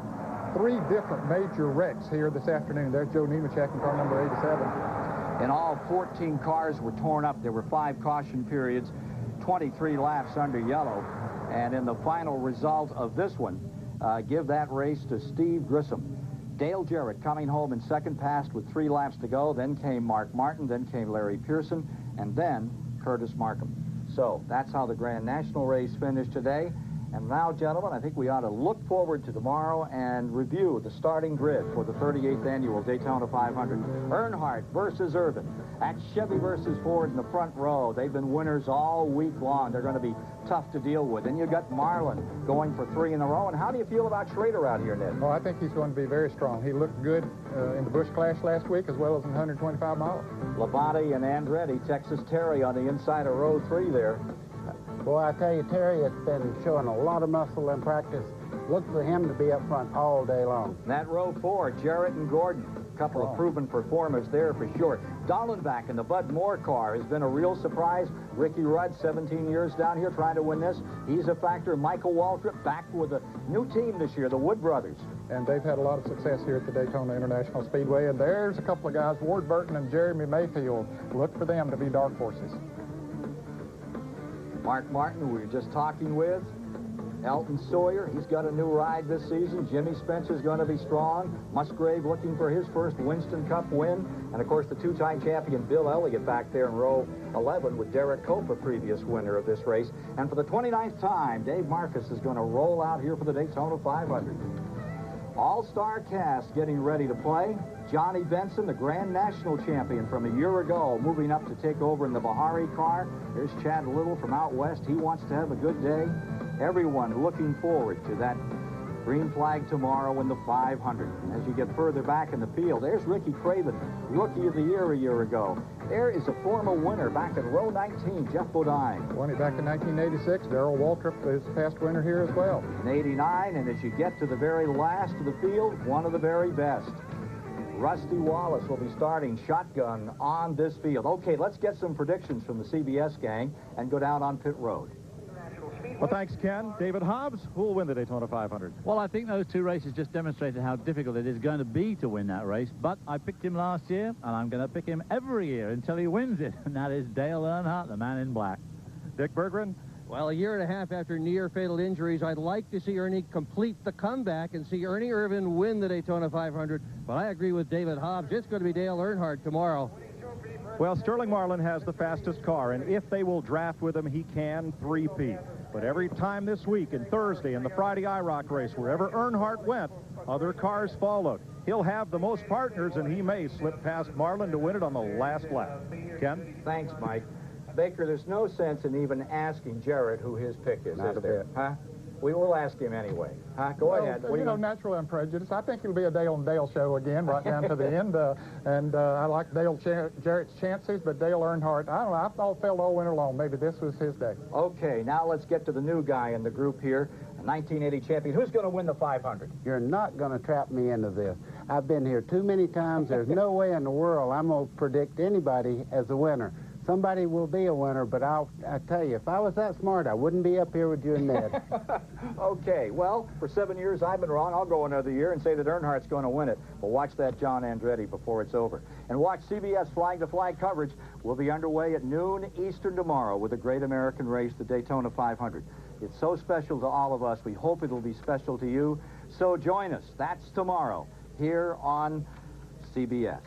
3 different major wrecks here this afternoon. There's Joe Nemechek in car number 87. In all, 14 cars were torn up. There were 5 caution periods, 23 laps under yellow. And in the final result of this one, give that race to Steve Grissom. Dale Jarrett coming home in second, passed with 3 laps to go. Then came Mark Martin, then came Larry Pearson, and then Curtis Markham. So that's how the Grand National race finished today. And now, gentlemen, I think we ought to look forward to tomorrow and review the starting grid for the 38th annual Daytona 500. Earnhardt versus Irvin. That's Chevy versus Ford in the front row. They've been winners all week long. They're going to be tough to deal with. Then you got Marlin going for 3 in a row. And how do you feel about Schrader out here, Ned? Oh, I think he's going to be very strong. He looked good in the Busch Clash last week as well as in 125 miles. Labonte and Andretti, Texas Terry on the inside of row 3 there. Boy, I tell you, Terry has been showing a lot of muscle in practice. Look for him to be up front all day long. And that row 4, Jarrett and Gordon. A couple of proven performers there for sure. Dallenbach in the Bud Moore car has been a real surprise. Ricky Rudd, 17 years down here trying to win this. He's a factor. Michael Waltrip back with a new team this year, the Wood Brothers. And they've had a lot of success here at the Daytona International Speedway. And there's a couple of guys, Ward Burton and Jeremy Mayfield. Look for them to be dark horses. Mark Martin, who we were just talking with. Elton Sawyer, he's got a new ride this season. Jimmy Spencer's going to be strong. Musgrave looking for his first Winston Cup win. And, of course, the 2-time champion Bill Elliott back there in row 11 with Derek Cope, a previous winner of this race. And for the 29th time, Dave Marcus is going to roll out here for the Daytona 500. All-star cast getting ready to play. Johnny Benson, the Grand National champion from a year ago, moving up to take over in the Bahari car. There's Chad Little from out west. He wants to have a good day. Everyone looking forward to that green flag tomorrow in the 500. As you get further back in the field, there's Ricky Craven, Rookie of the Year a year ago. There is a former winner back at row 19, Jeff Bodine. Won it back in 1986. Darrell Waltrip is a past winner here as well. In 89, and as you get to the very last of the field, one of the very best. Rusty Wallace will be starting shotgun on this field. Okay, let's get some predictions from the CBS gang and go down on pit road. Well, thanks, Ken. David Hobbs, who will win the Daytona 500? Well, I think those 2 races just demonstrated how difficult it is going to be to win that race. But I picked him last year, and I'm going to pick him every year until he wins it. And that is Dale Earnhardt, the man in black. Dick Berggren? Well, a year and a half after near-fatal injuries, I'd like to see Ernie complete the comeback and see Ernie Irvin win the Daytona 500. But I agree with David Hobbs. It's going to be Dale Earnhardt tomorrow. Well, Sterling Marlin has the fastest car, and if they will draft with him, he can three-peat. But every time this week and Thursday in the Friday IROC race, wherever Earnhardt went, other cars followed. He'll have the most partners, and he may slip past Marlin to win it on the last lap. Ken? Thanks, Mike. Baker, there's no sense in even asking Jarrett who his pick is. Not a bit. Huh? We will ask him anyway. Huh? Go ahead. You know, natural and prejudice. I think it'll be a Dale and Dale show again, right down to the end. I like Jarrett's chances, but Dale Earnhardt, I don't know, I thought Phil all winter long. Maybe this was his day. Okay, now let's get to the new guy in the group here, a 1980 champion. Who's going to win the 500? You're not going to trap me into this. I've been here too many times. There's no way in the world I'm going to predict anybody as a winner. Somebody will be a winner, but I tell you, if I was that smart, I wouldn't be up here with you and Ned. Okay, well, for 7 years I've been wrong. I'll go another year and say that Earnhardt's going to win it. But watch that John Andretti before it's over. And watch CBS flag-to-flag coverage. We'll be underway at noon Eastern tomorrow with a great American race, the Daytona 500. It's so special to all of us. We hope it'll be special to you. So join us. That's tomorrow here on CBS.